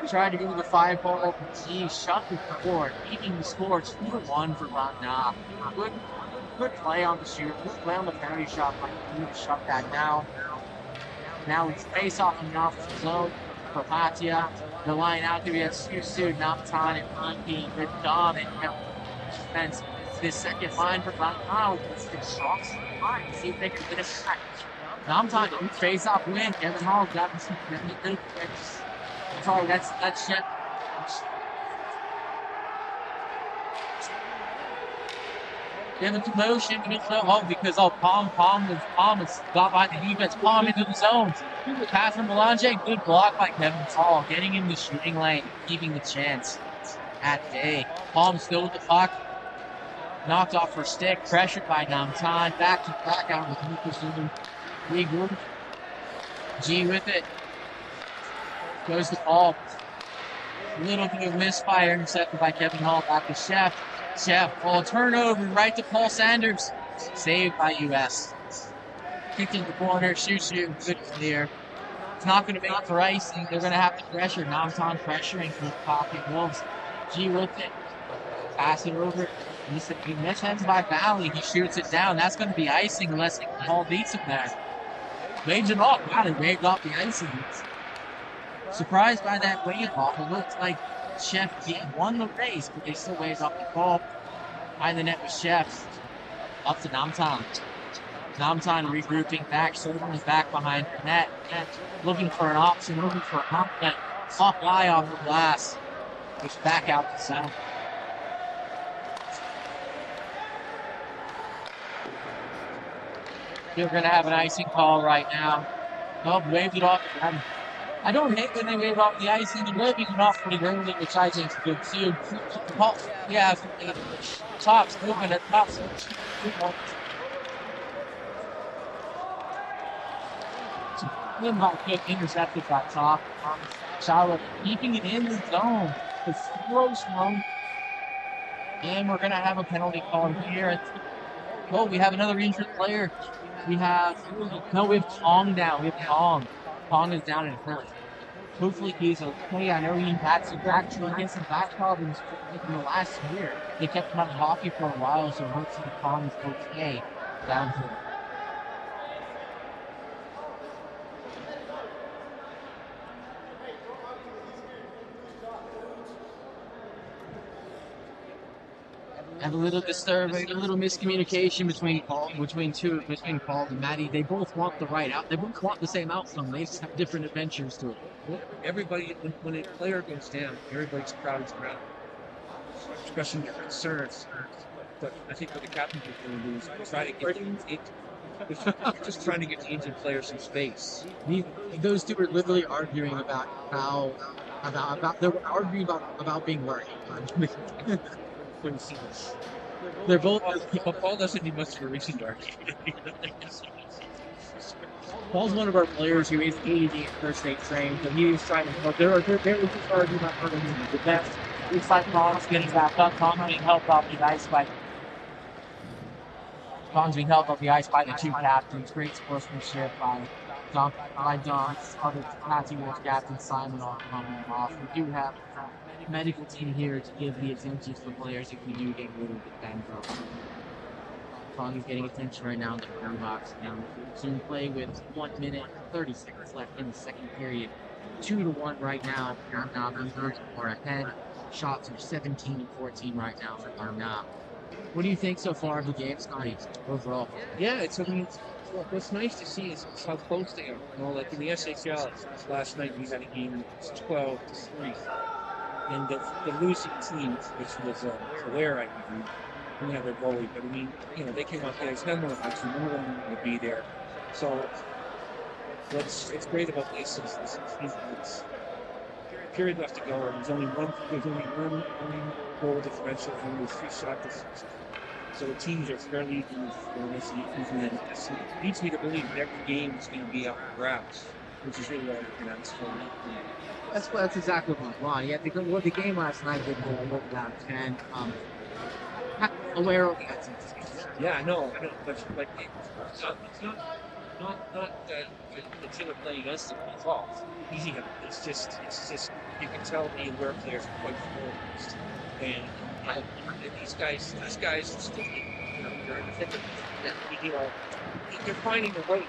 Tried to go to the 5-hole. T shut the score, keeping the score 2-1 for Bangna. Good play on the shooter. Good play on the penalty shot by T to shut that down. Now it's face off in the offensive zone for Pattaya. The line out to be at Susu, Namtan, and Anki. They're dominant defense. This second line for Bangna with 6 shots. See if they can get it back. Namtan, face off win. Kevin Hall got some. Sorry, that's shit. Give it to motion, because Palm was got by the defense, Palm into the zone. Pass from Melange, good block by Kevin Hall, getting in the shooting lane, keeping the chance at bay. Palm still with the puck, knocked off her stick, pressured by Namtan, back out with Lucas regroup. G with it. Goes to Paul. Little bit of misfire intercepted by Kevin Hall. Back to Chef. Ball turnover right to Paul Sanders. Saved by US. Kicked in the corner. Shoot. Good clear. It's not going to make for icing. They're going to have to pressure. Namtan pressuring for the pocket Wolves. G with it. Pass it over. He misheads by Valley. He shoots it down. That's going to be icing unless Paul beats him there. Waves it off. Wow, they waved off the icing. Surprised by that wave off. It looks like Chef won the race, but they still waved off the ball. Behind the net with Chef. Up to Namtan. Namtan regrouping back, circling back behind the net. Looking for an option, looking for a pump net. Soft eye off the glass. Push back out to center. You're going to have an icing call right now. Nope, waved it off again. I don't hate when they wave off the icing. They're waving it off pretty early, which I think is good too. Yeah, tops moving at tops. Good intercepted by top. Charlotte keeping it in the zone. It's slow. And we're going to have a penalty call here. Oh, we have another injured player. We have Tong down. We have Tong. Tong is down in front. Hopefully he's okay. I know he had some back problems in the last year. They kept him out of hockey for a while, so hopefully Tong is okay down here. Have a little disturbing, a little miscommunication between Paul and Maddie. They both want the right out. They both want the same outcome. They just have different adventures to it. Well, everybody, when a player goes down, everybody's crowd is around, expressing their concerns. But I think what the captain is going to do is try to get the injured players some space. Those two are literally arguing about about being worried. Couldn't see this. They're both. But Paul doesn't need much of a recent argument. Paul's one of our players who is AD first aid trained, so he was trying to. They're just arguing about hurting the best. Looks like Paul's getting back up. Tom's being helped off the ice by. Tom's being helped off the ice by the two captains. Great sportsmanship by Don, other Nazi Wolves captain Simon off. We do have a medical team here to give the attention to the players if we do get a little bit banged up. Fong is getting attention right now in the corner box. Now, soon play with 1 minute 30 seconds left in the second period. 2-1 right now. Now Beavers are ahead. Shots are 17 and 14 right now for Bangna. What do you think so far of the game, Scotty, overall? Yeah, what's nice to see is how close they are. You know, like in the SHL last night, we had a game that was 12-3. And the losing team, which was Blair, I believe, we have their goalie, but I mean, you know, they came off the ice, none of them actually, none of them would be there. So, it's great about this. It's period left to go, and there's only one goal differential, and only 3 shot difference. So the teams are fairly even for this season, and it leads me to believe that every game is going to be up for grabs, which is really what I'm looking at. So, that's exactly what I want. Yeah, the game last night did go down 10. Aware of Yeah, I know, but it's not the team are playing against them at all. Easy. It's just you can tell the aware players are quite focused, and these guys are still, they're in the thick of it. Yeah. They're finding a way.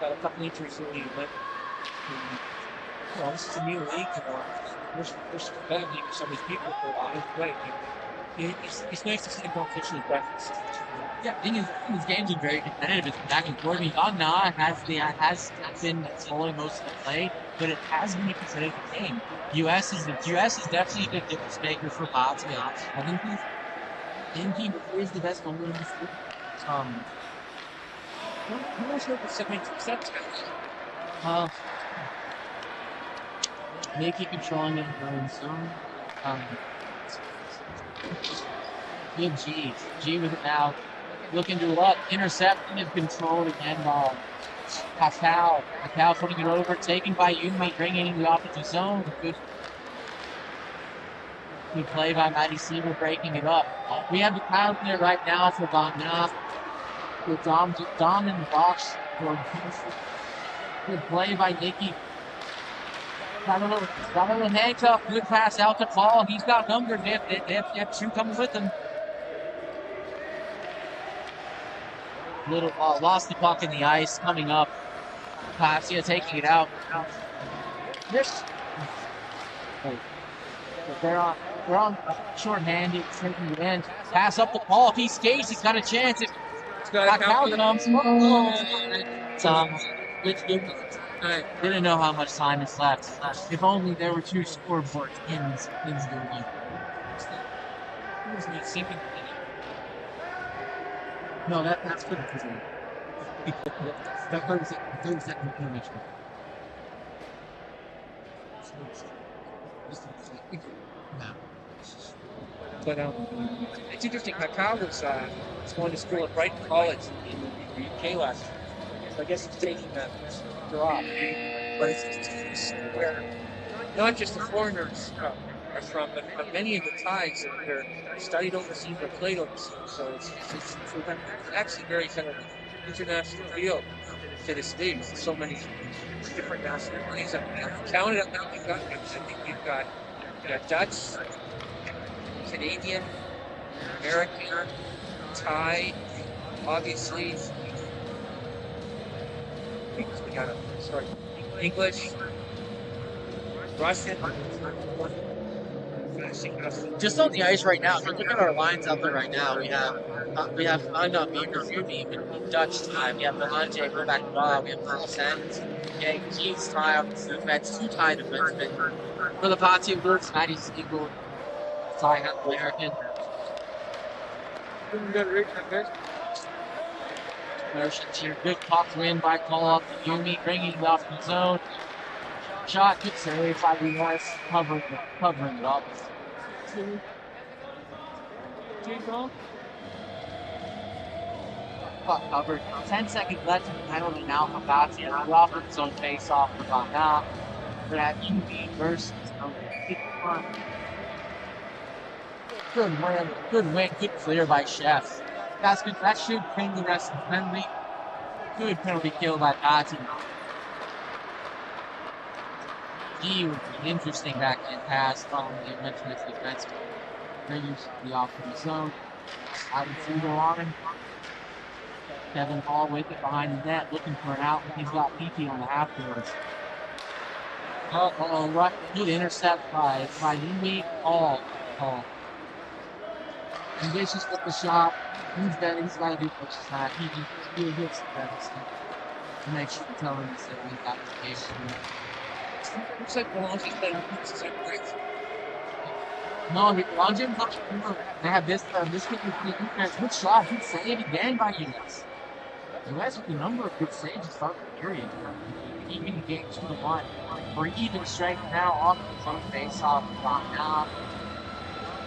Got a couple injuries early in the this is a new league, we're battling some of these people for a while. Right. It's nice to see the competition in practice. Yeah, I think his games are very competitive. It's back and forth. I mean, Bangna has been controlling most of the play, but it has been a competitive game. US is definitely a good difference maker for Pattaya. I think he is the best goalie in the league. I'm not sure if it's 72 Uh, Nikki controlling it in her own zone. Um, Good G. G with it now. Looking to up. Intercepting is controlled again by Pattaya. Pattaya putting it over. Taken by Yumi. Bringing the offensive zone. Good play by Matty Seaver breaking it up. We have the power there right now for Bangna. With Dom in the box. Good play by Nikki. Got a little handcuff. Good pass out to Paul. He's got numbers. They have two coming with him. Little lost the puck in the ice. Coming up. Pattaya taking it out. This. They're on short-handed, taking it in. Pass up the ball. If he skates, he's got a chance. If Pattaya comes, didn't know how much time is left. If only there were two scoreboards in the league. No, that's for the prison. That 30-second intermission. But it's interesting. Pattaya was going to school at Brighton College in the UK last year. So I guess he's taking that drop. But it's where not just the foreigners are from, but many of the Thais that are studied overseas or played overseas. So it's actually very kind of international feel to this league. So many different nationalities. Counted up now, I think you've got Dutch, Canadian, American, Thai, obviously. We got English, Russian. Just on the ice right now. If you look at our lines out there right now, we have Bangna Beavers, Dutch Thai. We have Belanje, go back to Bob. We have Farangs. Okay, Keys Thai on the defense. Two Thai defensemen. For the Pattaya Beavers, Matty Seagull, Thai American. Good puck win by call up to Yumi, bringing it off the zone. Shot, good save by the US, covering it up. Puck covered. 10 seconds left in the penalty now for Pattaya. Off of his own face off for Bangna. For that Yumi versus good win, good clear by Chef. That's good. That should bring the rest of the penalty. Good penalty kill by Pattaya. He would be interesting backhand pass following the invention of the defense. Brings the off in the zone. Out of Fugo on him. Kevin Hall with it behind the net, looking for an out. He's got PP on the half-boards. Right. Good intercept by Yumi. Hall. Ambitious with the shot. He's got to do push shot. He hits the best. To make sure to tell him that we got the case. Looks like Belange's playing pieces like great. No, Belange, they have this kid with the defense. Good shot, good save again by US. US with a number of good saves to start the period. Even the game 2-1. We're even strength now off the zone face off Bangna.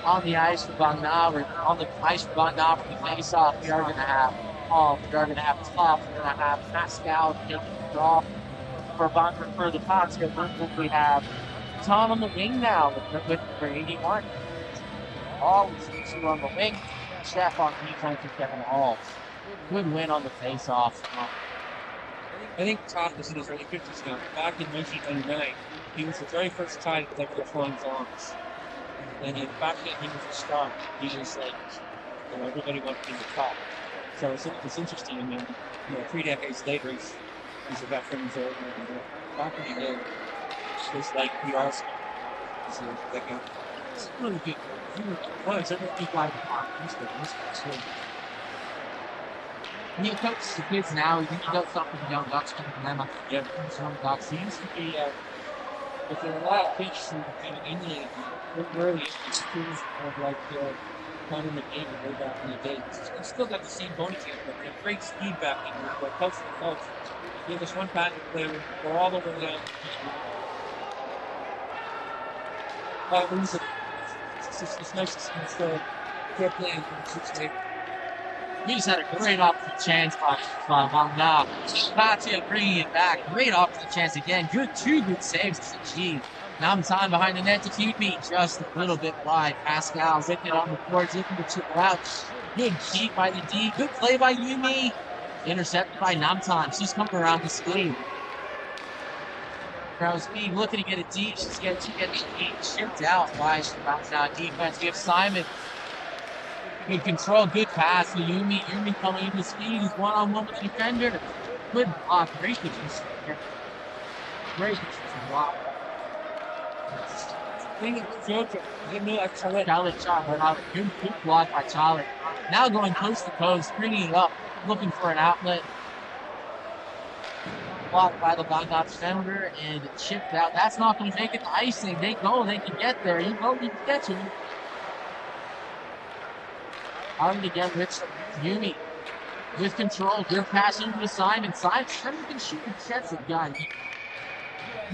On the ice for Bangna, on the ice for Bangna for the face off. We are going to have Paul, we are going to have Tough, we're going to have Pascal taking the draw. For the Pattaya, we have Tom on the wing now for 81. Always two on the wing. chef on defense for Kevin Hall. Good win on the face-off. I think Top was in his early 50s now. Back in 1999, he was the very first Thai to play for the Flying Farangs. And then back then, he was a star. He was like, everybody wanted to be the top. So it's interesting. And then, 3 decades later, he's a veteran. So back in the day, it was like the all-star. So, it's really good. It's a really good guy to talk. When you coach the kids now, you don't talk to the young Ducks from Dilemma. Yeah. Young Ducks Seems to be, if there are a lot of pitches in England, early schools of like Conor McDavid way back in the day. It's still got the same ponytail, but they have great speed back in like coast to coast. They have this one patent player, go all over the it's nice to see him still playing for He just had a great opportunity chance by Bangna. Pattaya bringing it back. Great opportunity chance again. Two good saves to achieve. Now I'm time behind the net to keep me just a little bit wide. Pascal with it on the boards, looking to chip it out. Big cheat by the D. Good play by Yumi. Intercepted by Namtan. She's coming around the speed. Crowd speed looking to get it deep. She's getting chipped out by Bangna defense. Give Simon good control, good pass to Yumi. Yumi coming into speed. He's one-on-one with the defender. Good block. Great position. Great position block. Charlotte shot. Good block by Charlotte. Now going coast to coast, bringing it up, looking for an outlet. Blocked by the Bangna defender and chipped out. That's not going to make it to icing. They can get there. You can get to it. On again with Yumi. With control, good pass into Simon. Simon can shoot and sets it, guy.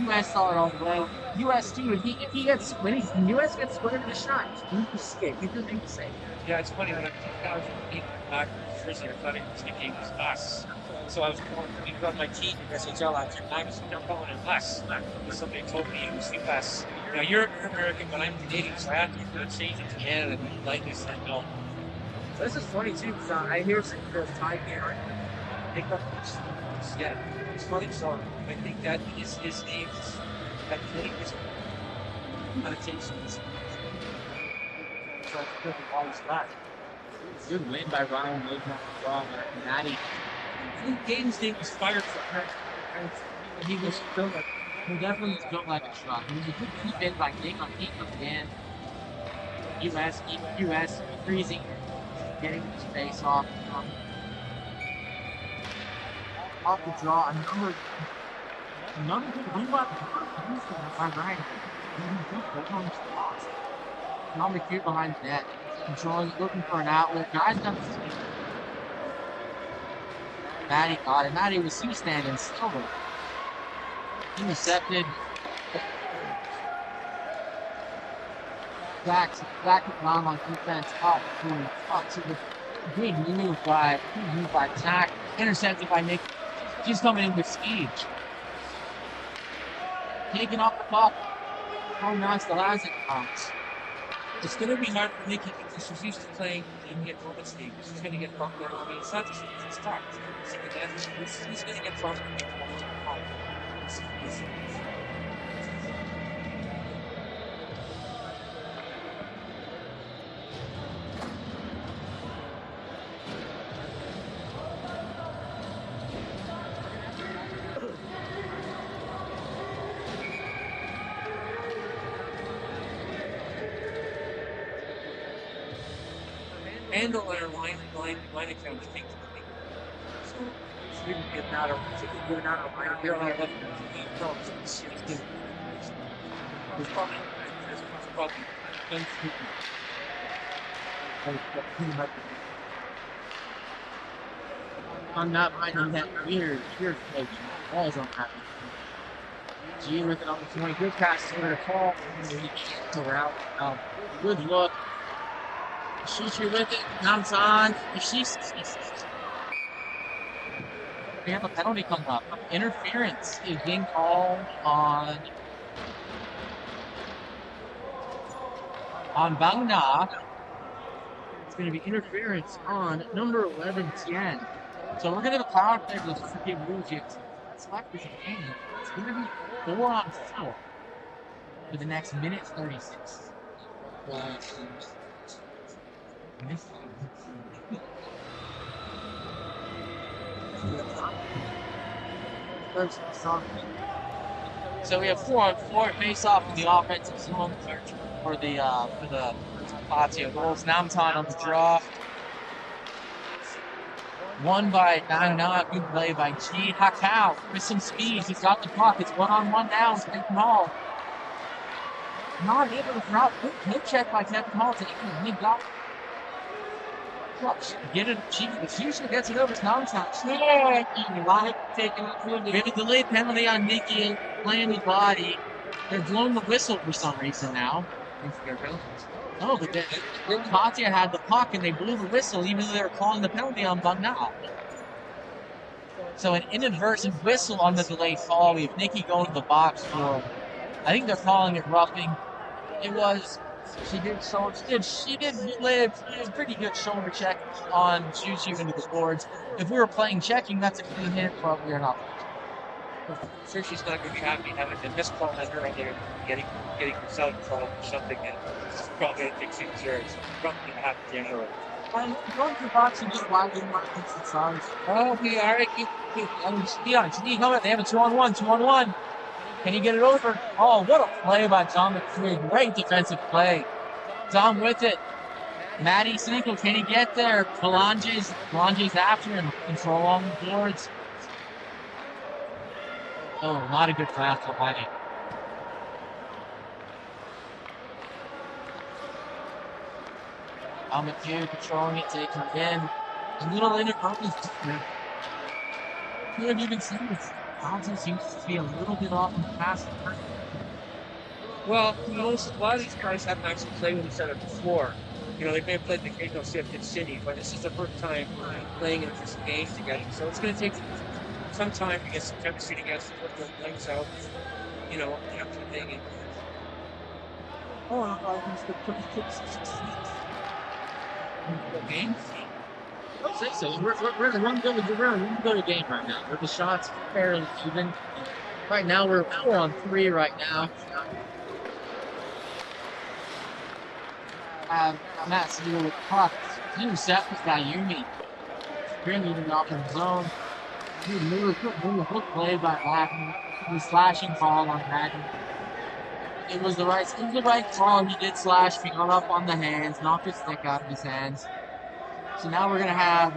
US saw it all the way. US too. If he gets when US gets squared in the shot, he can escape. He doesn't make the save. Yeah, it's funny when I was back in Jersey, I thought it was thinking it was us. So I was on my team in SHL after times. I'm calling it us. Somebody told me it was US. Now you're American, but I'm Canadian, so I have to change it to Canada. And like I said, no. So this is funny too, because I hear some Thai here. Yeah, it's funny. So I think that his name is that name is connotations. So it's good for all his back. Good win by Ryan Maddie. I think Gaines' name was fired for her. He was built like he definitely was built like a truck. He was a good keep in by Nick on keep again. US freezing. Getting his face off the draw. Another good win by Ryan. Number 2 behind the net. Controlling, looking for an outlet. Guys got the speed. Maddie got it. Maddie was standing still. Intercepted. Back around on defense, up to the big move by Tack, intercepted by Nick. She's coming in with speed. Taking off the puck. Oh, nice, the last it comes. It's going to be hard for Nikki because she's used to playing in the Women's League. She's going to get bumped there. I mean, it's not just it's tough. He's going to get bumped. Handle their line account, I think. So it's really good now to line here on our left. There's probably I'm not minding that weird coach. Balls on that. G with it on the 20. Good pass to the call. Around. Good look. Shoots you with it. Namtan. We have a penalty coming up. Interference is being called on Bangna. It's going to be interference on number 11, Tien. So we're going to have a power play with the freaking rules here. That's left is a game. It's going to be 4-on-4 for the next minute 36. So we have 4-on-4 face off in the offensive zone for the Pattaya Wolves. Namtan on the draw. Won by Bangna. Good play by G. Hakao with some speed. He's got the puck. It's 1-on-1 now. It's Kevin Hall. Not able to drop. Good hip check by Kevin Hall. He got. Get it. G usually gets it over. It's Namtan. We have a delayed penalty on Nikki playing the body. They're blowing the whistle for some reason now. Oh, but Pattaya had the puck and they blew the whistle even though they were calling the penalty on Bangna. So an inadvertent whistle on the delayed fall. We have Nikki going to the box for, I think they're calling it roughing. It was, she did lay a pretty good shoulder check on Juju into the boards. If we were playing checking, that's a clean hit, but we are not. I'm sure she's not going to be happy having to miscall on her right there, getting herself involved or something, and she's probably going to think she's sure it's probably going to happen to anyway. Going to the box and just wildly marking some size. Oh, okay, all right. Be on. They have a 2-on-1, 2-on-1. Can he get it over? Oh, what a play by John McCreary. Great defensive play. Dom with it. Matty Sinkle, can he get there? Belange's after him. Control on the boards. Oh, not a good pass behind it. McHugh controlling it, taking it in. A little inappropriate. You have even seen this. Alonso seems to be a little bit off in the pass. Well, a lot of these guys haven't actually played with each other before. They may have played the occasional shift in City, but this is the first time playing in this game together. So it's going to take some time to get some chemistry together, put the legs out, and everything. Oh, I thought he was going to put 6 games. I don't think so. We're in a one-go game right now. Where the shots fairly even. Right now we're 4-on-3 right now. Matt Steele with the puck. Intercepted by Yumi. Grim even off in the zone. Miller put the hook play by Latin. The slashing call on Latin. It was the right call. He did slash. He got up on the hands, knocked his stick out of his hands. So now we're gonna have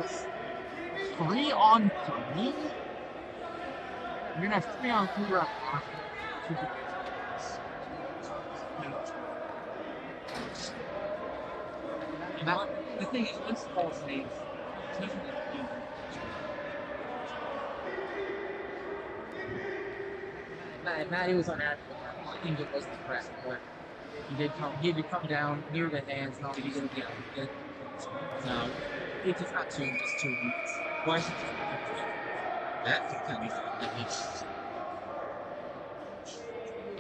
3-on-3. We're gonna have 3-on-3 right now. Now, the thing is, once the ball's made, Matty was on that. I think it wasn't correct, but he did come down near the hands. No, he didn't get it. No, it's just not 2 weeks. Why should that kind of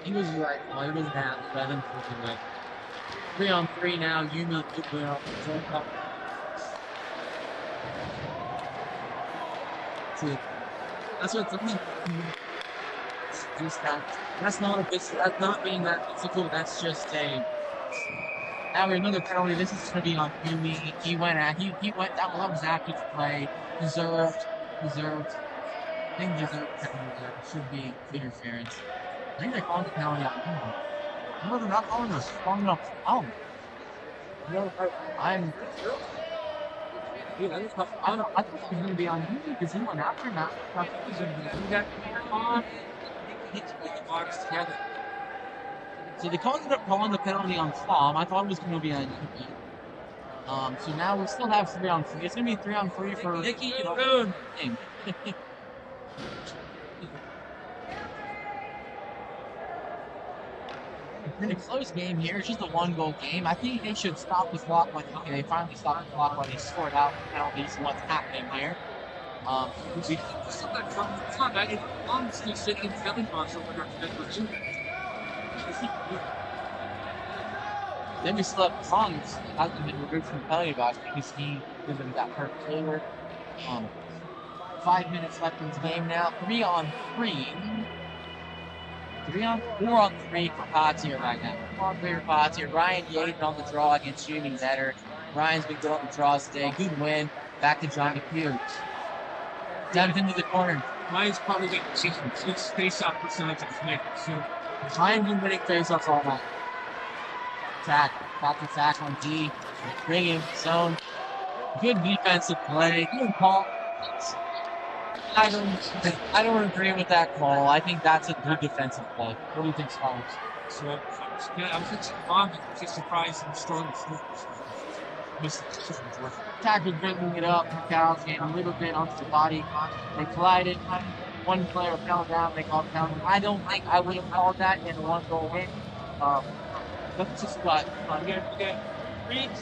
he was right. Well, he wasn't at 11 for the 3-on-3 now. Yumi good off the zone. See, that's what something. Just that's not being that physical. That's just a. Now we have another penalty. This is going to be on Yumi. He went. That was active play. Deserved. I think deserved penalty. That should be interference. I think they're calling the penalty on Yumi. No, they're not calling us. Calling it off. Oh. No, I'm. I thought he was going to be on Yumi because he went after him. He got on. With the box together. So they ended up calling the penalty on Flom. I thought it was going to be on Nikki. So now we still have 3-on-3. It's going to be 3-on-3 for Nikki Boone. It's been a close game here. It's just a 1-goal game. I think they should stop the clock when they finally stopped the clock when they scored out the penalties and what's happening here. It's not bad. I'm still sitting in the filling console when I'm with you. Then we still have Farangs hasn't been removed from the penalty box because he was in that hurt shoulder. 5 minutes left in the game now. 3-on-3. 4-on-3 for Pattaya right now. 4-on-3 for Pattaya. Ryan Yates on the draw against shooting better. Ryan's been good on the draws today. Good win. Back to Johnny Hughes. Dumped into the corner. Ryan's probably got his face-off percentage of Smith. So Ryan's been winning face-offs all night. Back to sack on D. Bring him zone. Good defensive play. Good call. I don't agree with that call. I think that's a good defensive play. What do you think, Scholars? So yeah, I was just surprised and strong. Tackle bringing it up. Macau's getting a little bit onto the body. They collided. One player fell down. They called penalty. I don't think I would have called that in a one-goal win. That's just what.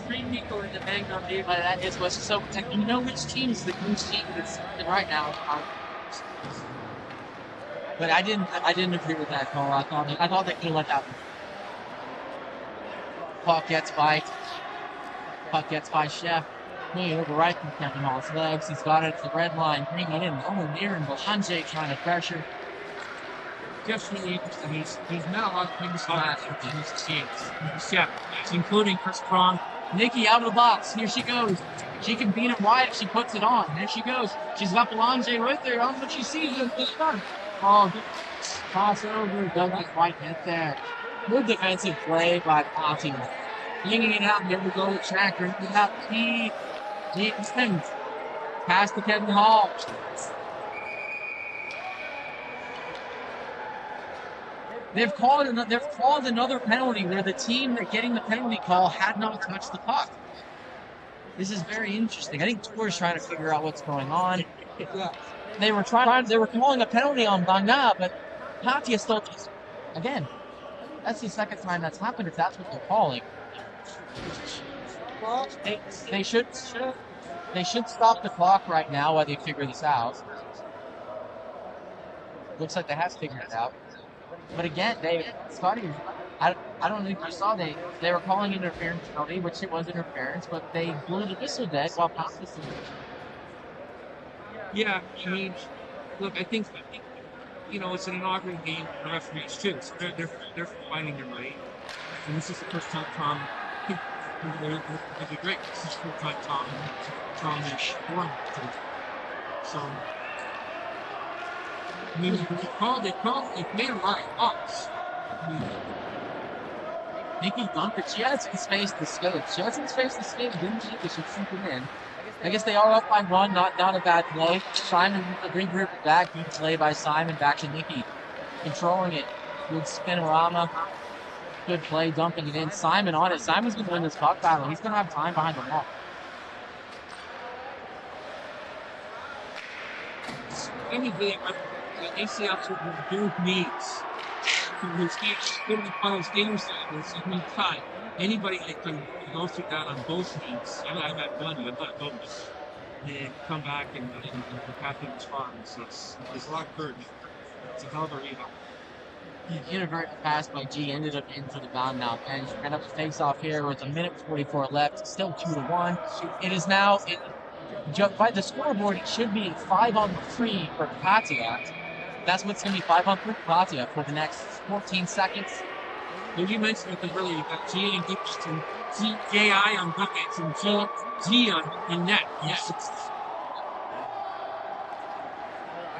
Three people in the Bangna Beavers. That is what's so. You know which team is the good team that's right now. But I didn't agree with that call. I thought they could have let that one. Puck gets by Chef. Moving over right from Kevin Hall's legs. He's got it at the red line. Bringing it in. Oh, near him. Belanje trying to pressure. Just really interesting. He's not a lot of things last in his teams. Yeah, including Chris Prong. Nikki out of the box. Here she goes. She can beat him wide if she puts it on. There she goes. She's got Belanje with her. On what she sees. It's done. Oh, good pass over. Doesn't quite get there. Good defensive play by Pattaya. Bringing it out. There we go with Tracker. Bringing it out. He spins. Pass to Kevin Hall. They've called another penalty where the team that getting the penalty call had not touched the puck. This is very interesting. I think Tour's trying to figure out what's going on. They were calling a penalty on Bangna, but Pattaya still just, again, that's the second time that's happened if that's what they're calling. They should stop the clock right now while they figure this out. Looks like they have figured it out. But again, Scotty, I don't think you saw they were calling interference penalty, which it was interference, but they blew the whistle dead while Pattaya. Yeah, I mean, look, I think it's an inaugural game for referees too, so they're finding their way. And this is the first time Tom. They'll be great. This is the first time Tom is won. So. I mean, they made a lot of ups. Nikki Dunker, she had some space to skate. Didn't she? Because she sent it in. I guess they are up by one, not a bad play. Simon, the green group back, good play by Simon, back to Nikki. Controlling it. Good spinorama. Good play, dumping it in. Simon on it. Simon's going to win this puck battle. He's going to have time behind the wall. Anything the ACL do needs to his game standards, it means time. Anybody that can go through that on both knees, I've had one, but not both, and come back and have him respond. It's a lot of courage. It's a hell of a rebound. Inadvertent pass by G ended up into the bound now bench. We're going to have to face off here with 1:44 left. Still 2-1. It is now, by the scoreboard, it should be 5-on-3 for Pattaya. That's what's going to be 5-on-3 for Pattaya for the next 14 seconds. Well, you mentioned it earlier. You've got G and Gibson, J.I. on buckets, and G on net. Yes.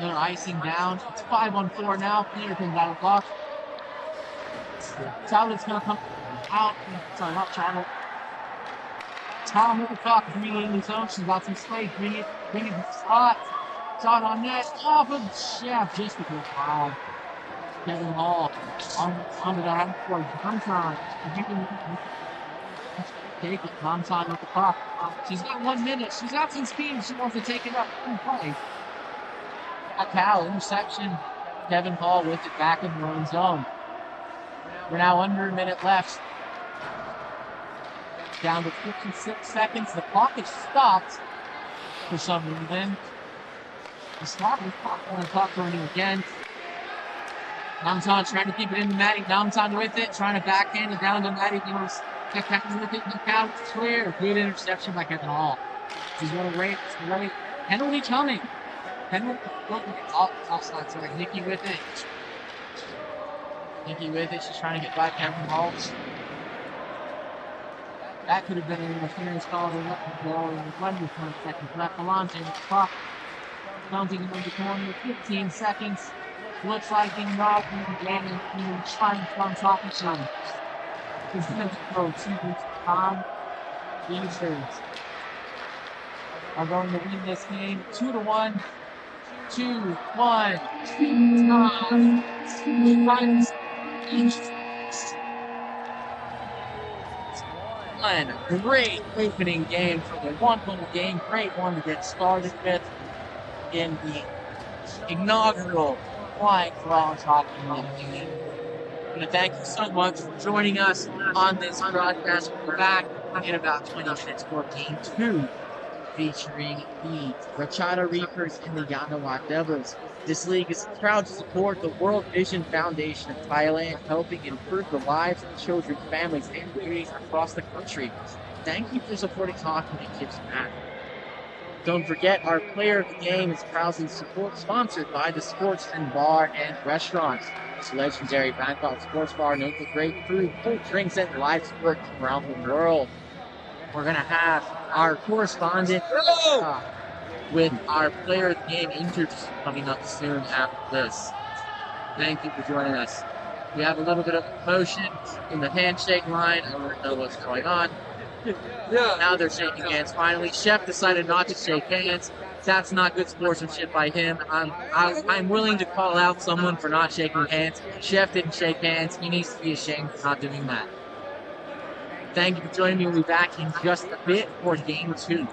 They're icing down. It's 5-on-4 now. Player comes out of block. Talbot's going to come out. Sorry, not Talbot. Tom with the puck, bringing it in the zone. She's got some space. Bring it spot. Shot on net. Off of Chef. Just a good foul. Kevin Hall on the down for Tomson. Take it. Tomson with the puck. She's got 1 minute. She's got some speed. She wants to take it up and play. A cow interception. Kevin Hall with it back in the own zone. We're now under a minute left. Down to 56 seconds. The clock is stopped for some reason. The stop is on the clock running again. Namsan trying to keep it in to Maddie. Namsan with it, trying to backhand it down to Maddie. The count clear. Good interception by Kevin Hall. He's going to rate. Penalty coming. Penalty. Offside. Sorry. Nikki with it. She's trying to get by Kevin Hall. That could have been an interference call. They let the ball in 1 seconds left. Alonso with the clock. Counting in the corner. 15 seconds. Looks like in Robin and trying from top of some. He's going to go to Tom. Beavers are going to win this game 2-1. 2-1. Great opening game for the 1-1 game. Great one to get started with in the inaugural Flying Farangs Hockey League. I want to thank you so much for joining us on this broadcast. We're back in about 20 minutes for Game 2, featuring the Ratchada Reapers and the Bangna Beavers. This league is proud to support the World Vision Foundation of Thailand, helping improve the lives of children, families, and communities across the country. Thank you for supporting hockey and kids back. Don't forget, our player of the game is proudly sponsored by the Sportsman Bar and Restaurant. This legendary Bangkok sports bar known for great food, cold drinks, and live sports from around the world. We're going to have our correspondent with our player of the game interview coming up soon after this. Thank you for joining us. We have a little bit of emotion in the handshake line. I don't know what's going on. Yeah. Now they're shaking hands finally. Chef decided not to shake hands. That's not good sportsmanship by him. I'm willing to call out someone for not shaking hands. Chef didn't shake hands. He needs to be ashamed for not doing that. Thank you for joining me. We'll be back in just a bit for Game 2.